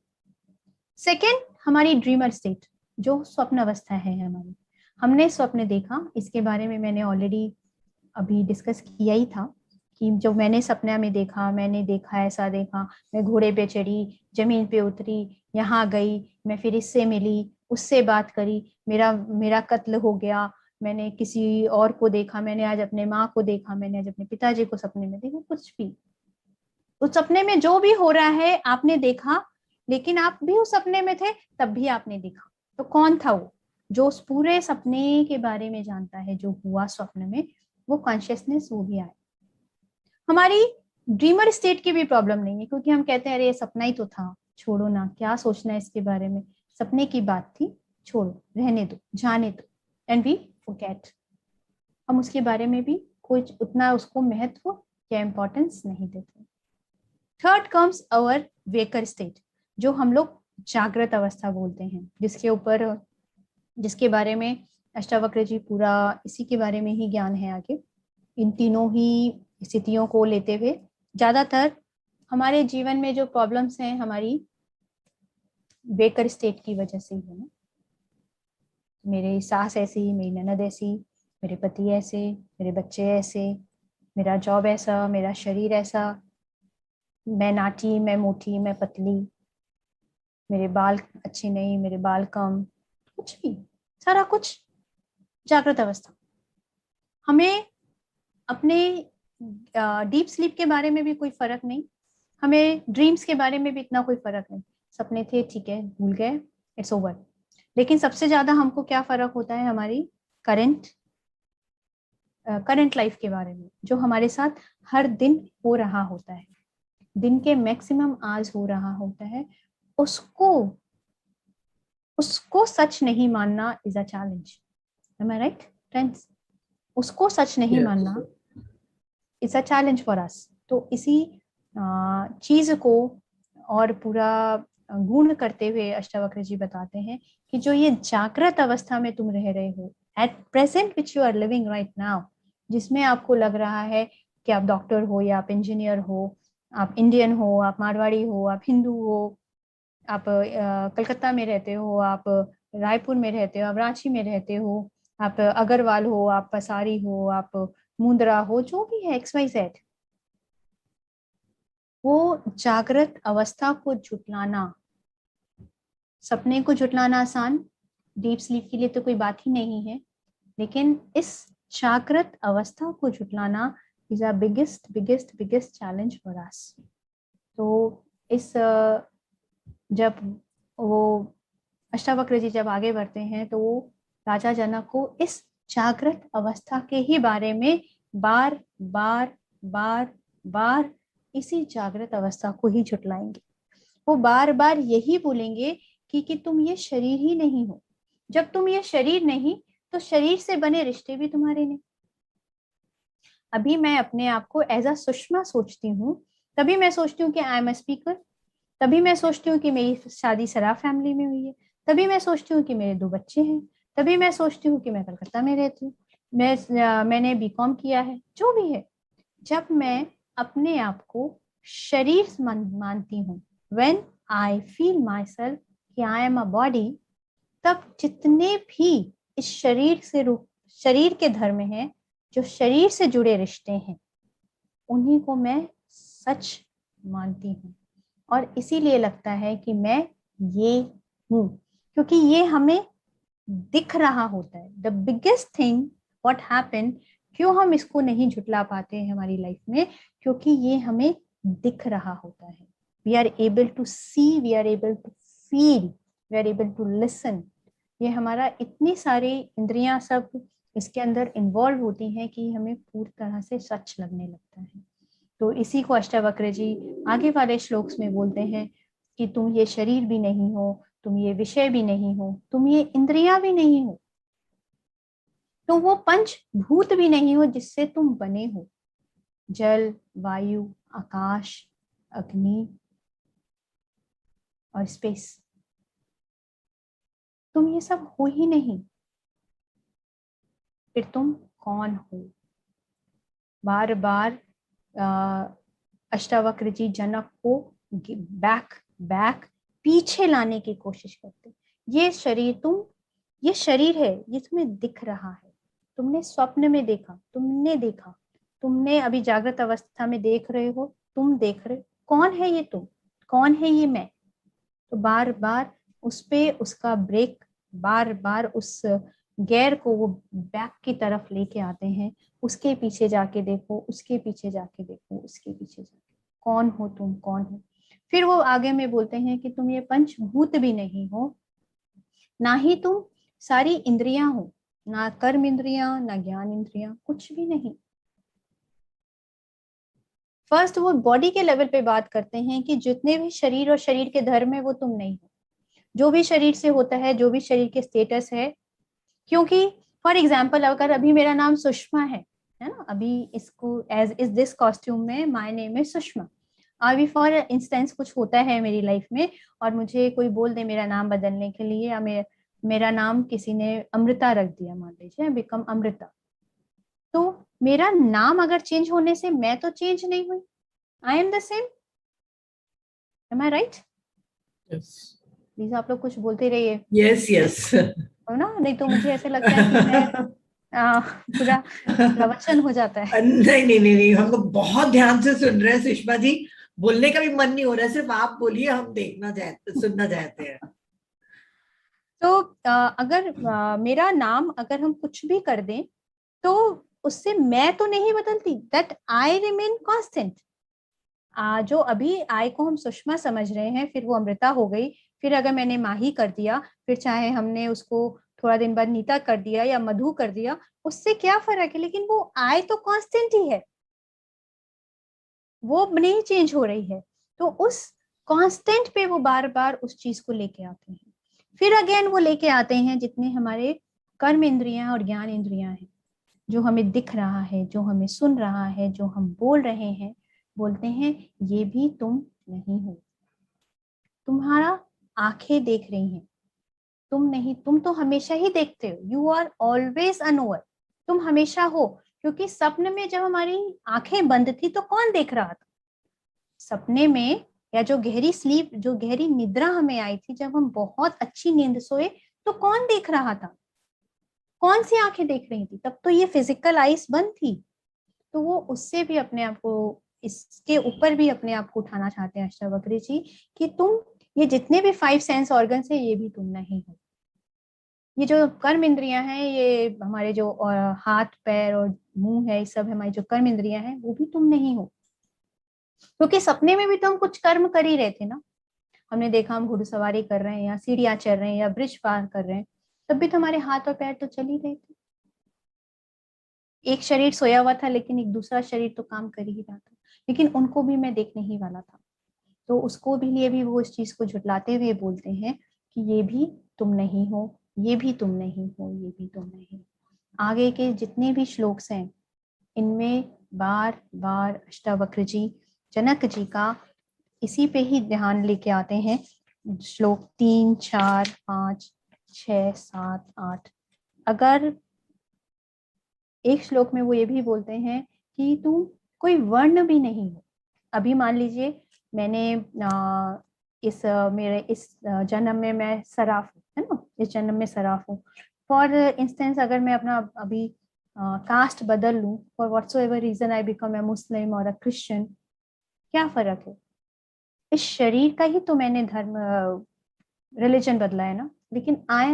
सेकेंड, हमारी ड्रीमर स्टेट, जो स्वप्न अवस्था है हमारी। हमने स्वप्न देखा, इसके बारे में मैंने ऑलरेडी अभी डिस्कस किया ही था कि जो मैंने सपना में देखा, मैंने देखा, ऐसा देखा, मैं घोड़े पे चढ़ी, जमीन पे उतरी, यहाँ गई, मैं फिर इससे मिली, उससे बात करी, मेरा मेरा कत्ल हो गया, मैंने किसी और को देखा, मैंने आज अपने माँ को देखा, मैंने आज अपने पिताजी को सपने में देखा, कुछ भी। उस सपने में जो भी हो रहा है आपने देखा, लेकिन आप भी उस सपने में थे, तब भी आपने देखा। तो कौन था वो जो उस पूरे सपने के बारे में जानता है, जो हुआ स्वप्न में? वो कॉन्शियसनेस, वो भी आए। हमारी ड्रीमर स्टेट की भी प्रॉब्लम नहीं है, क्योंकि हम कहते हैं अरे ये सपना ही तो था, छोड़ो ना, क्या सोचना है इसके बारे में, सपने की बात थी, छोड़ो, रहने दो, जाने दो, एंड वी फॉरगेट। हम उसके बारे में भी कुछ उतना उसको महत्व या इम्पोर्टेंस नहीं देते। थर्ड कम्स अवर वेकर स्टेट, जो हम लोग जागृत अवस्था बोलते हैं, जिसके बारे में अष्टावक्र जी पूरा इसी के बारे में ही ज्ञान है आगे। इन तीनों ही स्थितियों को लेते हुए ज्यादातर हमारे जीवन में जो प्रॉब्लम्स हैं हमारी वेकर स्टेट की वजह से ही है ना। मेरी सास ऐसी, मेरी ननद ऐसी, मेरे पति ऐसे, मेरे बच्चे ऐसे, मेरा जॉब ऐसा, मेरा शरीर ऐसा, मैं नाटी, मैं मोटी, मैं पतली, मेरे बाल अच्छे नहीं, मेरे बाल कम, कुछ भी, सारा कुछ जागृत अवस्था। हमें अपने डीप स्लीप के बारे में भी कोई फर्क नहीं, हमें ड्रीम्स के बारे में भी इतना कोई फर्क नहीं। सपने थे, ठीक है, भूल गए, इट्स ओवर। लेकिन सबसे ज्यादा हमको क्या फर्क होता है? हमारी करंट लाइफ के बारे में, जो हमारे साथ हर दिन हो रहा होता है, दिन के मैक्सिमम आज हो रहा होता है, उसको उसको सच नहीं मानना is a challenge. Am I right friends? उसको सच नहीं Yes. मानना it's a challenge for us. तो इसी चीज को और पूरा गुण करते हुए अष्टावक्र जी बताते हैं कि जो ये जागृत अवस्था में तुम रह रहे हो, at present which you are living right now, जिसमें आपको लग रहा है कि आप डॉक्टर हो या आप इंजीनियर हो, आप इंडियन हो, आप मारवाड़ी हो, आप हिंदू हो, आप कलकत्ता में रहते हो, आप रायपुर में रहते हो, आप रांची में रहते हो, आप अग्रवाल हो, आप पसारी हो, आप मुंद्रा हो, जो भी है XYZ, वो जागृत अवस्था को जुटलाना, सपने को जुटलाना आसान, डीप स्लीप के लिए तो कोई बात ही नहीं है, लेकिन इस जागृत अवस्था को जुटलाना is a biggest biggest biggest challenge for us. तो इस जब वो अष्टावक्र जी जब आगे बढ़ते हैं तो वो राजा जनक को इस जागृत अवस्था के ही बारे में बार बार बार बार इसी जागृत अवस्था को ही झुटलाएंगे। वो बार बार यही बोलेंगे कि तुम ये शरीर ही नहीं हो। जब तुम ये शरीर नहीं, तो शरीर से बने रिश्ते भी तुम्हारे नहीं। अभी मैं अपने आप को एज अ सुषमा सोचती हूँ, तभी मैं सोचती हूँ कि आई एम अ स्पीकर, तभी मैं सोचती हूँ कि मेरी शादी सराफ फैमिली में हुई है, तभी मैं सोचती हूँ कि मेरे 2 बच्चे हैं, तभी मैं सोचती हूँ कि मैं कलकत्ता में रहती हूँ, मैंने BCom किया है, जो भी है। जब मैं अपने आप को शरीर मानती हूँ, when I feel myself कि I am a body, तब जितने भी इस शरीर के धर्म हैं, जो शरीर से जुड़े रिश्ते हैं, उन्हीं को मैं सच मानती हूँ। और इसीलिए लगता है कि मैं ये हूँ, क्योंकि ये हमें दिख रहा होता है। The biggest thing what happen, क्यों हम इसको नहीं झुटला पाते हैं हमारी लाइफ में, क्योंकि ये हमें दिख रहा होता है। We are able to see, we are able to feel, we are able to listen. ये हमारा इतनी सारी इंद्रियां सब इसके अंदर इन्वॉल्व होती हैं कि हमें पूरी तरह से सच लगने लगता है। तो इसी को अष्टावक्र जी आगे वाले श्लोक्स में बोलते हैं कि तुम ये शरीर भी नहीं हो, तुम ये विषय भी नहीं हो, तुम ये इंद्रियां भी नहीं हो, तुम वो पंचभूत भी नहीं हो जिससे तुम बने हो, जल, वायु, आकाश, अग्नि और स्पेस। तुम ये सब हो ही नहीं, फिर तुम कौन हो? बार बार अष्टावक्र जी जनक को बैक पीछे लाने की कोशिश करते। ये शरीर है, ये तुम्हें दिख रहा है, तुमने स्वप्न में देखा, तुमने अभी जागृत अवस्था में देख रहे हो, तुम देख रहे हो, कौन है ये तुम, कौन है ये मैं? तो बार बार उस पे उसका ब्रेक, बार बार उस गैर को वो बैक की तरफ लेके आते हैं। उसके पीछे जाके देखो, उसके पीछे जाके देखो, उसके पीछे जाके, कौन हो तुम, कौन हो? फिर वो आगे में बोलते हैं कि तुम ये पंचभूत भी नहीं हो, ना ही तुम सारी इंद्रियां हो, ना कर्म इंद्रियां, ना ज्ञान इंद्रियां, कुछ भी नहीं। फर्स्ट वो बॉडी के लेवल पे बात करते हैं कि जितने भी शरीर और शरीर के धर्म है वो तुम नहीं हो। जो भी शरीर से होता है, जो भी शरीर के स्टेटस है, क्योंकि फॉर एग्जाम्पल अगर अभी मेरा नाम सुषमा है ना, अभी इसको एज इज दिस कॉस्ट्यूम में माय नेम इज सुषमा। अभी फॉर इंस्टेंस कुछ होता है मेरी लाइफ में और मुझे कोई बोल दे मेरा नाम बदलने के लिए, या मेरा नाम किसी ने अमृता रख दिया, मान लीजिए बिकम अमृता, तो मेरा नाम अगर चेंज होने से मैं तो चेंज नहीं हुई, I am the same. Am I right? Please आप लोग कुछ बोलते रहिए। Yes yes. हो ना, नहीं तो मुझे ऐसे लगता है कि मैं पूरा प्रवचन हो जाता है। नहीं नहीं नहीं नहीं, हम लोग बहुत ध्यान से सुन रहे हैं सुषमा जी, बोलने का भी मन नहीं हो रहा है, सिर्फ आप बोलिए, हम सुनना चाहते हैं। तो अगर मेरा नाम अगर हम कुछ भी कर दें तो उससे मैं तो नहीं बदलती, दैट आई रिमेन कांस्टेंट। जो अभी आई को हम सुषमा समझ रहे हैं, फिर वो अमृता हो गई, फिर अगर मैंने माही कर दिया, फिर चाहे हमने उसको थोड़ा दिन बाद नीता कर दिया या मधु कर दिया, उससे क्या फर्क है? लेकिन वो आई तो कांस्टेंट ही है, वो नहीं चेंज हो रही है। तो उस कांस्टेंट पे वो बार बार उस चीज को लेके आते हैं। फिर अगेन वो लेके आते हैं जितने हमारे कर्म इंद्रियां और ज्ञान इंद्रियां हैं, जो हमें दिख रहा है, जो हमें सुन रहा है, जो हम बोल रहे हैं, बोलते हैं ये भी तुम नहीं हो। तुम्हारा आंखें देख रही हैं, तुम नहीं, तुम तो हमेशा ही देखते हो, you are always a knower, तुम हमेशा हो। क्योंकि सपने में जब हमारी आंखें बंद थी तो कौन देख रहा था? सपने में या जो गहरी स्लीप, जो गहरी निद्रा हमें आई थी, जब हम बहुत अच्छी नींद सोए, तो कौन देख रहा था? कौन सी आंखें देख रही थी? तब तो ये फिजिकल आइज बंद थी। तो वो उससे भी अपने आप को, इसके ऊपर भी अपने आप को उठाना चाहते हैं अष्टावक्र जी कि तुम ये जितने भी 5 सेंस ऑर्गन्स है, ये भी तुम नहीं हो। ये जो कर्म इंद्रियां हैं, ये हमारे जो हाथ पैर और मुंह है, ये सब हमारी जो कर्म इंद्रियां हैं, वो भी तुम नहीं हो। क्योंकि सपने में भी तो हम कुछ कर्म कर ही रहे थे ना। हमने देखा हम घुड़सवारी कर रहे हैं या सीढ़ियां चढ़ रहे हैं या ब्रिज पार कर रहे हैं, तब भी तो हमारे हाथ और पैर तो चल ही रहे थे। एक शरीर सोया हुआ था लेकिन एक दूसरा शरीर तो काम कर ही रहा था, लेकिन उनको भी मैं देखने ही वाला था। तो उसको भी लिए भी वो इस चीज को झुटलाते हुए बोलते हैं कि ये भी तुम नहीं हो, ये भी तुम नहीं हो, ये भी तुम नहीं। आगे के जितने भी श्लोक्स हैं, इनमें बार बार अष्टावक्र जी जनक जी का इसी पे ही ध्यान लेके आते हैं। श्लोक 3, 4, 5, 6, 7, 8, अगर एक श्लोक में वो ये भी बोलते हैं कि तुम कोई वर्ण भी नहीं हो, अभी मान लीजिए मैंने मेरे इस जन्म में मैं सराफ हूँ, है ना, इस जन्म में सराफ हूँ। फॉर इंस्टेंस अगर मैं अपना अभी कास्ट बदल लूँ, for whatsoever reason I become a Muslim और अ क्रिश्चियन, क्या फर्क है? इस शरीर का ही तो मैंने धर्म रिलीजन बदला है ना, लेकिन आई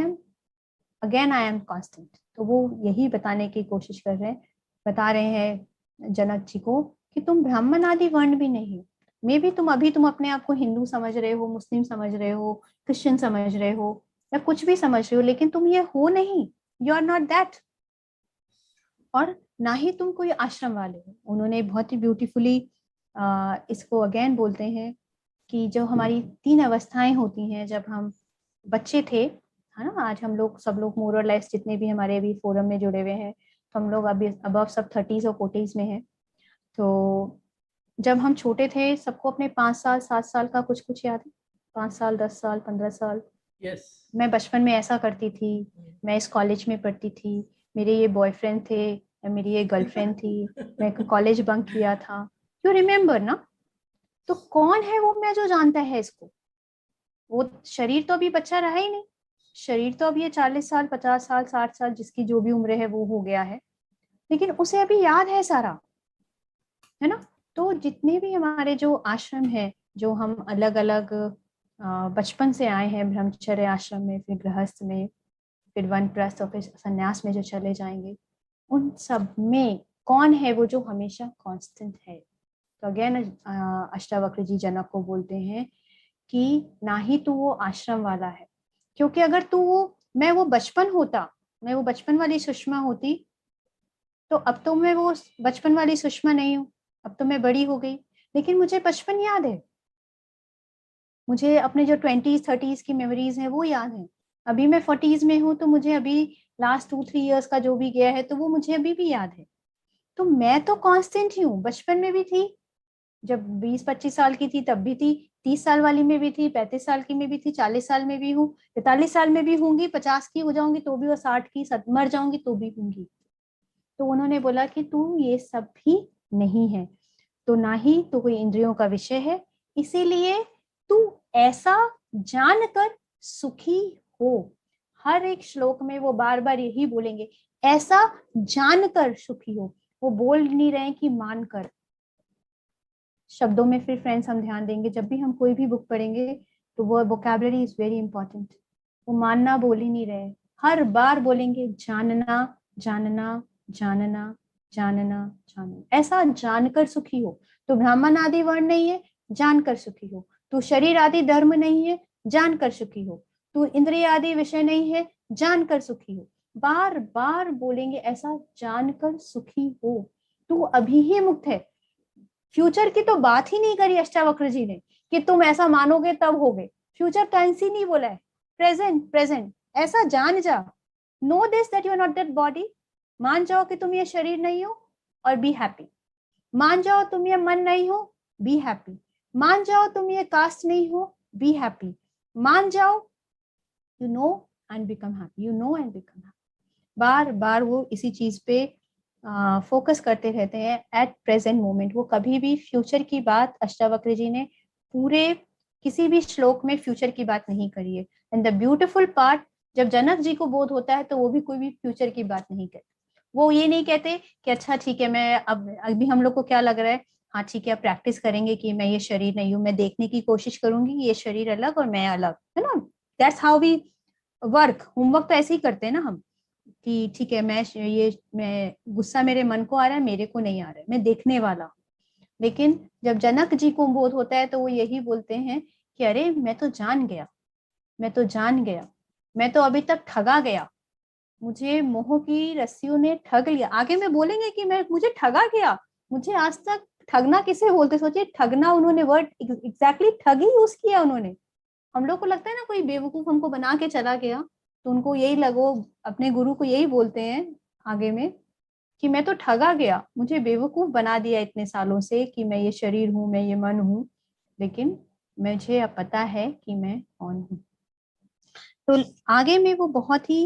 एम कांस्टेंट। तो वो यही बताने की कोशिश कर रहे हैं, बता रहे हैं जनक जी को कि तुम ब्राह्मण आदि वर्ण भी नहीं हो। मे भी तुम अपने आप को हिंदू समझ रहे हो, मुस्लिम समझ रहे हो, क्रिश्चियन समझ रहे हो, या कुछ भी समझ रहे हो, लेकिन तुम ये हो नहीं, यू आर नॉट दैट। और ना ही तुम कोई आश्रम वाले हो। उन्होंने बहुत ही ब्यूटीफुली इसको अगेन बोलते हैं कि जो हमारी 3 अवस्थाएं होती हैं जब हम बच्चे थे, है ना, आज हम लोग सब लोग मोर और लेस जितने भी हमारे अभी फोरम में जुड़े हुए हैं, तो हम लोग अभी अबव सब 30s और 40s में हैं। तो जब हम छोटे थे सबको अपने 5 साल 7 साल का कुछ कुछ याद है, 5 साल 10 साल 15 साल। यस। मैं बचपन में ऐसा करती थी, मैं इस कॉलेज में पढ़ती थी, मेरे ये बॉयफ्रेंड थे, मेरी ये गर्लफ्रेंड थी, मैं कॉलेज बंक किया था। यू रिमेम्बर ना? तो कौन है वो मैं जो जानता है इसको? वो शरीर तो अभी बच्चा रहा ही नहीं, शरीर तो अब ये 40 साल 50 साल 60 साल जिसकी जो भी उम्र है वो हो गया है, लेकिन उसे अभी याद है सारा, है ना। तो जितने भी हमारे जो आश्रम है, जो हम अलग अलग बचपन से आए हैं, ब्रह्मचर्य आश्रम में, फिर गृहस्थ में, फिर वानप्रस्थ और फिर संन्यास में जो चले जाएंगे, उन सब में कौन है वो जो हमेशा कांस्टेंट है? तो अगेन अष्टावक्र जी जनक को बोलते हैं कि ना ही तू वो आश्रम वाला है, क्योंकि अगर तू वो बचपन होता, मैं वो बचपन वाली सुषमा होती, तो अब तो मैं वो बचपन वाली सुषमा नहीं हूँ, अब तो मैं बड़ी हो गई, लेकिन मुझे बचपन याद है, मुझे अपने जो 20s 30s की मेमोरीज हैं वो याद है। अभी मैं 40s में हूँ, तो मुझे अभी लास्ट 2-3 years का जो भी गया है तो वो मुझे अभी भी याद है। तो मैं तो कांस्टेंट ही हूँ, बचपन में भी थी, जब 20-25 साल की थी तब भी थी, 30 साल वाली में भी थी, 35 साल की में भी थी, 40 साल में भी हूँ, 45 साल में भी हूंगी, 50 की हो जाऊंगी तो भी, और 60 की मर जाऊंगी तो भी हूंगी। तो उन्होंने बोला कि तू ये सब भी नहीं है, तो ना ही तो कोई इंद्रियों का विषय है, इसीलिए तू ऐसा जानकर सुखी हो। हर एक श्लोक में वो बार बार यही बोलेंगे, ऐसा जानकर सुखी हो। वो बोल नहीं रहे कि मानकर। शब्दों में फिर फ्रेंड्स हम ध्यान देंगे, जब भी हम कोई भी बुक पढ़ेंगे तो वो वोकैबुलरी इज वेरी इंपॉर्टेंट। वो मानना बोल ही नहीं रहे, हर बार बोलेंगे जानना जानना जानना जानना जानना, ऐसा जानकर सुखी हो। तो ब्राह्मण आदि वर्ण नहीं है, जानकर सुखी हो। तो शरीर आदि धर्म नहीं है, जानकर सुखी हो। तो इंद्रिय आदि विषय नहीं है, जानकर सुखी हो। बार बार बोलेंगे ऐसा जानकर सुखी हो। तू अभी ही मुक्त है। फ्यूचर की तो बात ही नहीं करी अष्टावक्र जी ने कि तुम ऐसा मानोगे तब होगे, फ्यूचर टेंस ही नहीं बोला है, प्रेजेंट प्रेजेंट। ऐसा जान जा, know this that you are not that body. मान जाओ कि तुम ये शरीर नहीं हो और बी हैप्पी। मान जाओ तुम ये मन नहीं हो, बी हैप्पी। मान जाओ तुम ये कास्ट नहीं हो, बी हैप्पी। मान जाओ, you know and become happy, you know and become happy. बार बार वो इसी चीज पे फोकस करते रहते हैं एट प्रेजेंट मोमेंट। वो कभी भी फ्यूचर की बात अष्टावक्र जी ने पूरे किसी भी श्लोक में फ्यूचर की बात नहीं करी है। एंड द ब्यूटिफुल पार्ट, जब जनक जी को बोध होता है तो वो भी कोई भी फ्यूचर की बात नहीं कहते। वो ये नहीं कहते कि अच्छा ठीक है, मैं अब अभी हम लोग को क्या लग रहा है, हाँ ठीक है, अब प्रैक्टिस करेंगे कि मैं ये शरीर नहीं हूँ, मैं देखने की कोशिश करूंगी कि ये शरीर अलग और मैं अलग, है ना। That's how we work. Homework तो ऐसे ही करते हैं ना हम, कि ठीक है मैं गुस्सा मेरे मन को आ रहा है, मेरे को नहीं आ रहा है, मैं देखने वाला। लेकिन जब जनक जी को बोध होता है तो वो यही बोलते हैं कि अरे मैं तो जान गया, मैं तो जान गया, मैं तो अभी तक ठगा गया, मुझे मोह की रस्सियों ने ठग लिया। आगे में बोलेंगे कि मैं मुझे ठगा गया। मुझे आज तक ठगना किसे बोलते, सोचिए, ठगना, उन्होंने वर्ड एग्जैक्टली ठग ही यूज किया उन्होंने। हम लोग को लगता है ना कोई बेवकूफ हमको बना के चला गया, तो उनको यही लगो, अपने गुरु को यही बोलते हैं आगे में कि मैं तो ठगा गया, मुझे बेवकूफ बना दिया इतने सालों से कि मैं ये शरीर हूँ, मैं ये मन हूँ, लेकिन मुझे अब पता है कि मैं कौन हूँ। तो आगे में वो बहुत ही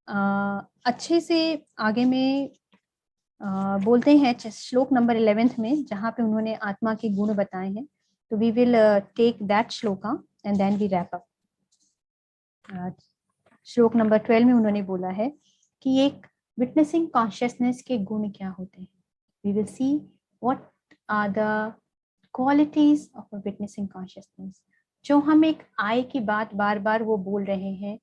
अच्छे से आगे में बोलते हैं श्लोक नंबर 11 में, जहाँ पे उन्होंने आत्मा के गुण बताए हैं। तो we will take that shloka and then we wrap up. श्लोक नंबर 12 में उन्होंने बोला है कि एक विटनेसिंग कॉन्शियसनेस के गुण क्या होते हैं। We will see what are the qualities of a witnessing consciousness. जो हम एक आय की बात बार बार वो बोल रहे हैं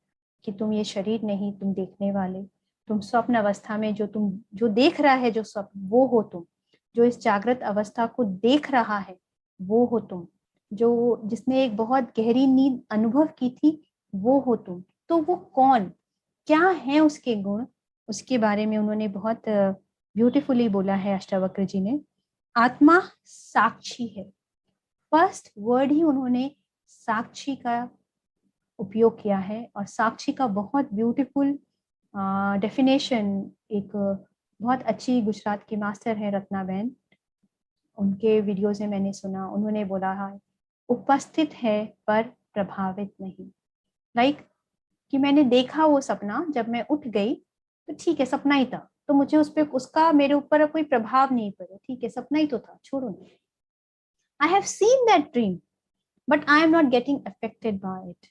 कि तुम ये शरीर नहीं, तुम देखने वाले, तुम स्वप्न अवस्था में जो देख रहा है, जो स्वप्न, वो हो तुम। जो इस जागृत अवस्था को देख रहा है, वो हो तुम। जो जिसने एक बहुत गहरी नींद अनुभव की थी, वो हो तुम। तो वो कौन, क्या है उसके गुण, उसके बारे में उन्होंने बहुत ब्यूटीफुली बोला है अष्टावक्र जी ने। आत्मा साक्षी है। फर्स्ट वर्ड ही उन्होंने साक्षी का उपयोग किया है, और साक्षी का बहुत ब्यूटीफुल डेफिनेशन एक बहुत अच्छी गुजरात की मास्टर है रत्नाबेन, उनके वीडियोज में मैंने सुना। उन्होंने बोला है उपस्थित है पर प्रभावित नहीं। लाइक कि मैंने देखा वो सपना, जब मैं उठ गई तो ठीक है सपना ही था, तो मुझे उस पर उसका मेरे ऊपर कोई प्रभाव नहीं पड़ा। ठीक है सपना ही तो था, छोड़ो ना। I have seen that dream but I am not getting affected by it.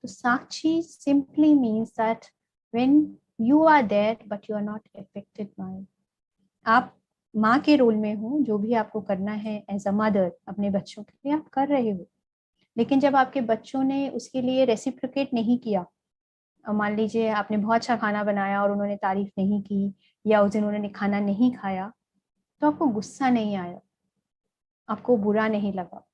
तो साक्षी simply means that when you are there but you are not affected by it. आप माँ के रोल में हो, जो भी आपको करना है एज अ मदर अपने बच्चों के लिए आप कर रहे हो, लेकिन जब आपके बच्चों ने उसके लिए रेसिप्रोकेट नहीं किया, मान लीजिए आपने बहुत अच्छा खाना बनाया और उन्होंने तारीफ नहीं की, या उस दिन उन्होंने खाना नहीं खाया, तो आपको गुस्सा नहीं आया, आपको बुरा नहीं लगा।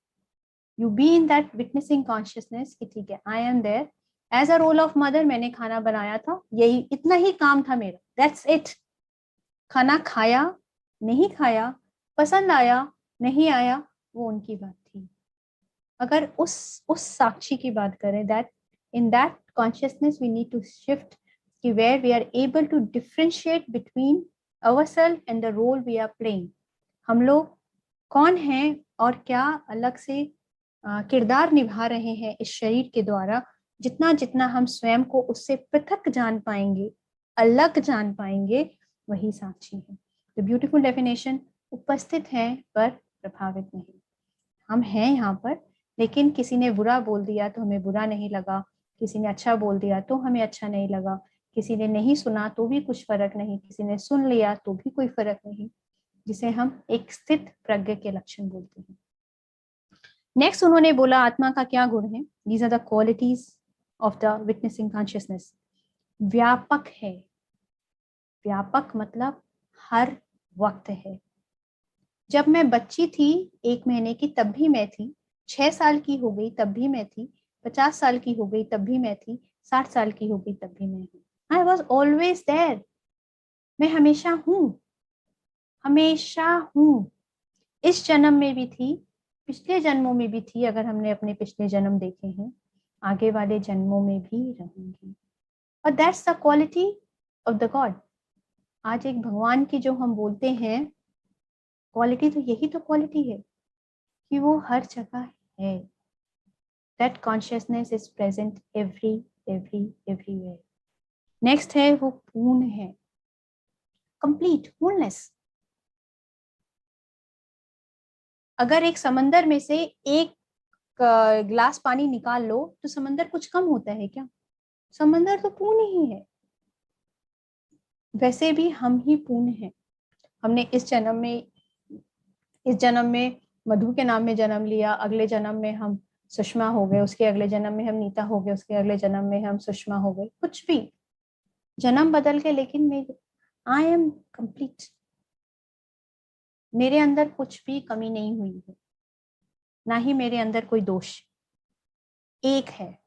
You be in that witnessing consciousness कि ठीक है I am there as a role of mother, मैंने खाना बनाया था, यही इतना ही काम था मेरा, दैट्स इट। खाना खाया नहीं खाया, पसंद आया नहीं आया, वो उनकी बात थी। अगर उस साक्षी की बात करें, that in that consciousness we need to shift कि where we are able to differentiate between ourselves and the role we are playing. हम लोग कौन हैं और क्या अलग से किरदार निभा रहे हैं इस शरीर के द्वारा। जितना जितना हम स्वयं को उससे पृथक जान पाएंगे, अलग जान पाएंगे, वही साक्षी है। द ब्यूटीफुल डेफिनेशन, उपस्थित है पर प्रभावित नहीं। हम हैं यहाँ पर, लेकिन किसी ने बुरा बोल दिया तो हमें बुरा नहीं लगा, किसी ने अच्छा बोल दिया तो हमें अच्छा नहीं लगा, किसी ने नहीं सुना तो भी कुछ फर्क नहीं, किसी ने सुन लिया तो भी कोई फर्क नहीं, जिसे हम एक स्थित प्रज्ञ के लक्षण बोलते हैं। नेक्स्ट उन्होंने बोला आत्मा का क्या गुण है। These are the qualities of the witnessing consciousness. व्यापक है। व्यापक मतलब हर वक्त है। जब मैं बच्ची थी 1 महीने की तब भी मैं थी, 6 साल की हो गई तब भी मैं थी, 50 साल की हो गई तब भी मैं थी, 60 साल की हो गई तब भी मैं हूँ। I was always there. मैं हमेशा हूँ, हमेशा हूँ। इस जन्म में भी थी, पिछले जन्मों में भी थी, अगर हमने अपने पिछले जन्म देखे हैं, आगे वाले जन्मों में भी रहूंगी। और that's the quality of the God. आज एक भगवान की जो हम बोलते हैं क्वालिटी, तो यही तो क्वालिटी है कि वो हर जगह है। That consciousness is present everywhere. Next है वो पूर्ण है, कंप्लीट, फुलनेस। अगर एक समंदर में से एक ग्लास पानी निकाल लो तो समंदर कुछ कम होता है क्या? समंदर तो पूर्ण ही है। वैसे भी हम ही पूर्ण हैं। हमने इस जन्म में मधु के नाम में जन्म लिया, अगले जन्म में हम सुषमा हो गए, उसके अगले जन्म में हम नीता हो गए, उसके अगले जन्म में हम सुषमा हो गए। कुछ भी जन्म बदल के, लेकिन मैं आई एम कंप्लीट। मेरे अंदर कुछ भी कमी नहीं हुई है, ना ही मेरे अंदर कोई दोष। एक है।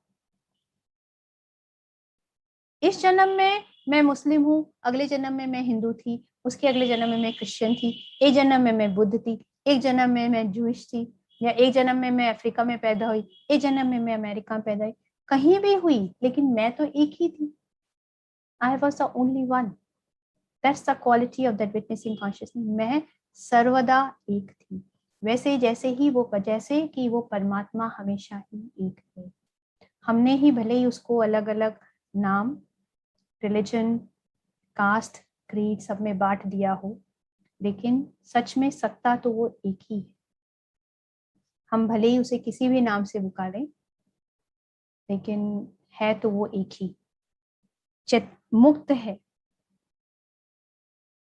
इस जन्म में मैं मुस्लिम हूँ, अगले जन्म में मैं हिंदू थी, उसके अगले जन्म में मैं क्रिश्चियन थी, एक जन्म में मैं बुद्ध थी, एक जन्म में मैं जूइश थी, या एक जन्म में मैं अफ्रीका में पैदा हुई, एक जन्म में मैं अमेरिका में पैदा हुई। कहीं भी हुई, लेकिन मैं तो एक ही थी। I was the only one. That's the quality of that witnessing consciousness. मैं सर्वदा एक थी, वैसे जैसे कि वो परमात्मा हमेशा ही एक है। हमने ही भले ही उसको अलग अलग नाम, रिलीजन, कास्ट, क्रीड सब में बांट दिया हो, लेकिन सच में सत्ता तो वो एक ही है। हम भले ही उसे किसी भी नाम से पुकारें, लेकिन है तो वो एक ही, मुक्त है।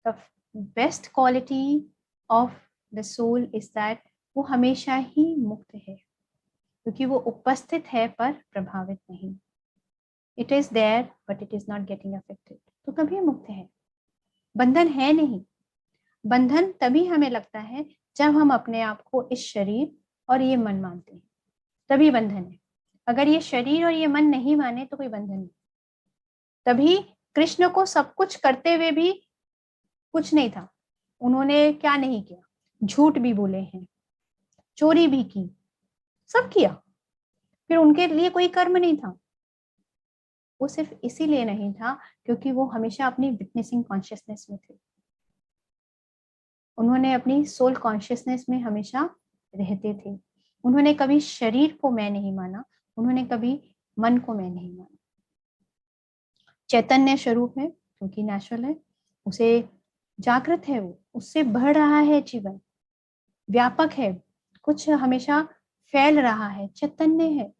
The best quality of the soul is that वो हमेशा ही मुक्त है, क्योंकि वो उपस्थित है पर प्रभावित नहीं। It is there but it is not getting affected, तो तभी मुक्त है। बंधन है नहीं। बंधन तभी हमें लगता है जब हम अपने आप को इस शरीर और ये मन मानते हैं, तभी बंधन है। अगर ये शरीर और ये मन नहीं माने तो कोई बंधन नहीं। तभी कृष्ण को सब कुछ करते हुए भी कुछ नहीं था। उन्होंने क्या नहीं किया, झूठ भी बोले हैं, चोरी भी की, सब किया, फिर उनके लिए कोई कर्म नहीं था। वो सिर्फ इसीलिए नहीं था क्योंकि वो हमेशा अपनी विटनेसिंग कॉन्शियसनेस में थे। उन्होंने अपनी सोल कॉन्शियसनेस में हमेशा रहते थे। उन्होंने कभी शरीर को मैं नहीं माना, उन्होंने कभी मन को मैं नहीं माना। चैतन्य स्वरूप है क्योंकि नेचुरल है, उसे जागृत है, वो उससे बढ़ रहा है जीवन, व्यापक है, कुछ हमेशा फैल रहा है, चैतन्य है।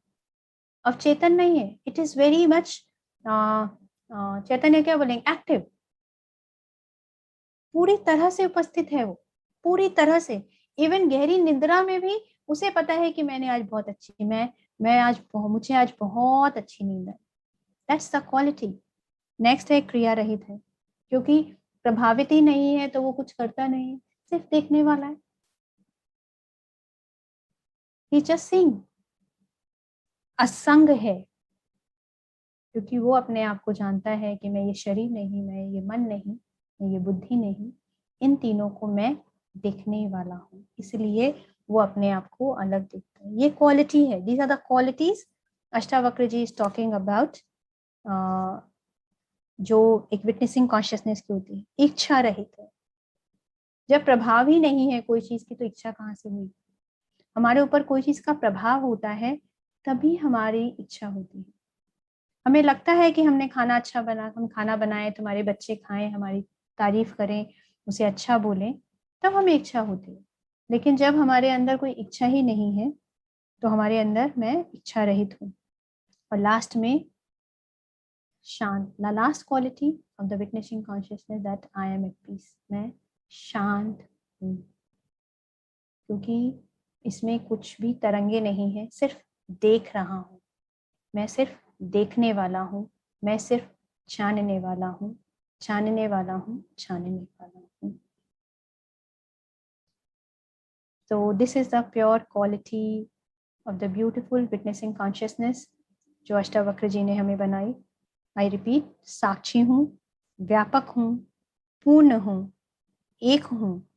अब चेतन नहीं है, इट इज वेरी मच चैतन्य क्या बोलेंगे, एक्टिव, पूरी तरह से उपस्थित है वो, पूरी तरह से। इवन गहरी निद्रा में भी उसे पता है कि मैंने आज बहुत अच्छी, मुझे आज बहुत अच्छी नींद आई। That's the quality. नेक्स्ट है क्रिया रहित है, क्योंकि प्रभावित ही नहीं है तो वो कुछ करता नहीं है, सिर्फ देखने वाला है। ही जस्ट सिंग। असंग है क्योंकि वो अपने आप को जानता है कि मैं ये शरीर नहीं, मैं ये मन नहीं, मैं ये बुद्धि नहीं, इन तीनों को मैं देखने वाला हूँ, इसलिए वो अपने आप को अलग देखता है। ये क्वालिटी है, these are the qualities Ashtavakra ji is talking about, जो एक विटनेसिंग कॉन्शियसनेस की होती है। इच्छा रहित है। जब प्रभाव ही नहीं है कोई चीज की तो इच्छा कहाँ से हुई? हमारे ऊपर कोई चीज का प्रभाव होता है तभी हमारी इच्छा होती है। हमें लगता है कि हमने खाना अच्छा बना, हम खाना बनाए, तुम्हारे बच्चे खाएं, हमारी तारीफ करें, उसे अच्छा बोलें, तब हमें इच्छा होती है। लेकिन जब हमारे अंदर कोई इच्छा ही नहीं है तो हमारे अंदर मैं इच्छा रहित हूँ। और लास्ट में शांत, the last quality of the witnessing consciousness that I am at peace, मैं शांत हूँ, क्योंकि इसमें कुछ भी तरंगे नहीं है, सिर्फ देख रहा हूँ। मैं सिर्फ देखने वाला हूँ, मैं सिर्फ जानने वाला हूँ, जानने वाला हूँ, जानने वाला हूँ। So this is the pure quality of the beautiful witnessing consciousness जो अष्टावक्र जी ने हमें बनाई। I repeat, साक्षी हूँ, व्यापक हूँ, पूर्ण हूँ, एक हूँ,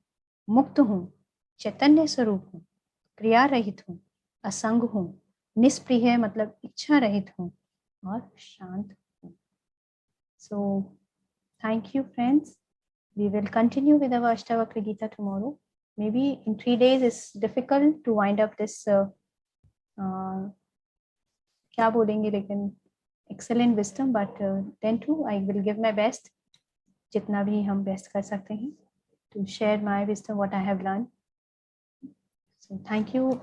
मुक्त हूँ, चैतन्य स्वरूप हूँ, क्रिया रहित हूँ, असंग हूँ, निष्प्रिय मतलब इच्छा रहित हूँ और शांत हूँ। So thank you friends. We will continue with our Ashtavakra Gita tomorrow. Maybe in 3 days it's difficult to wind up this क्या बोलेंगे, लेकिन excellent wisdom, but then too I will give my best, जितना भी हम बेस्ट कर सकते हैं, to share my wisdom what I have learned. So thank you.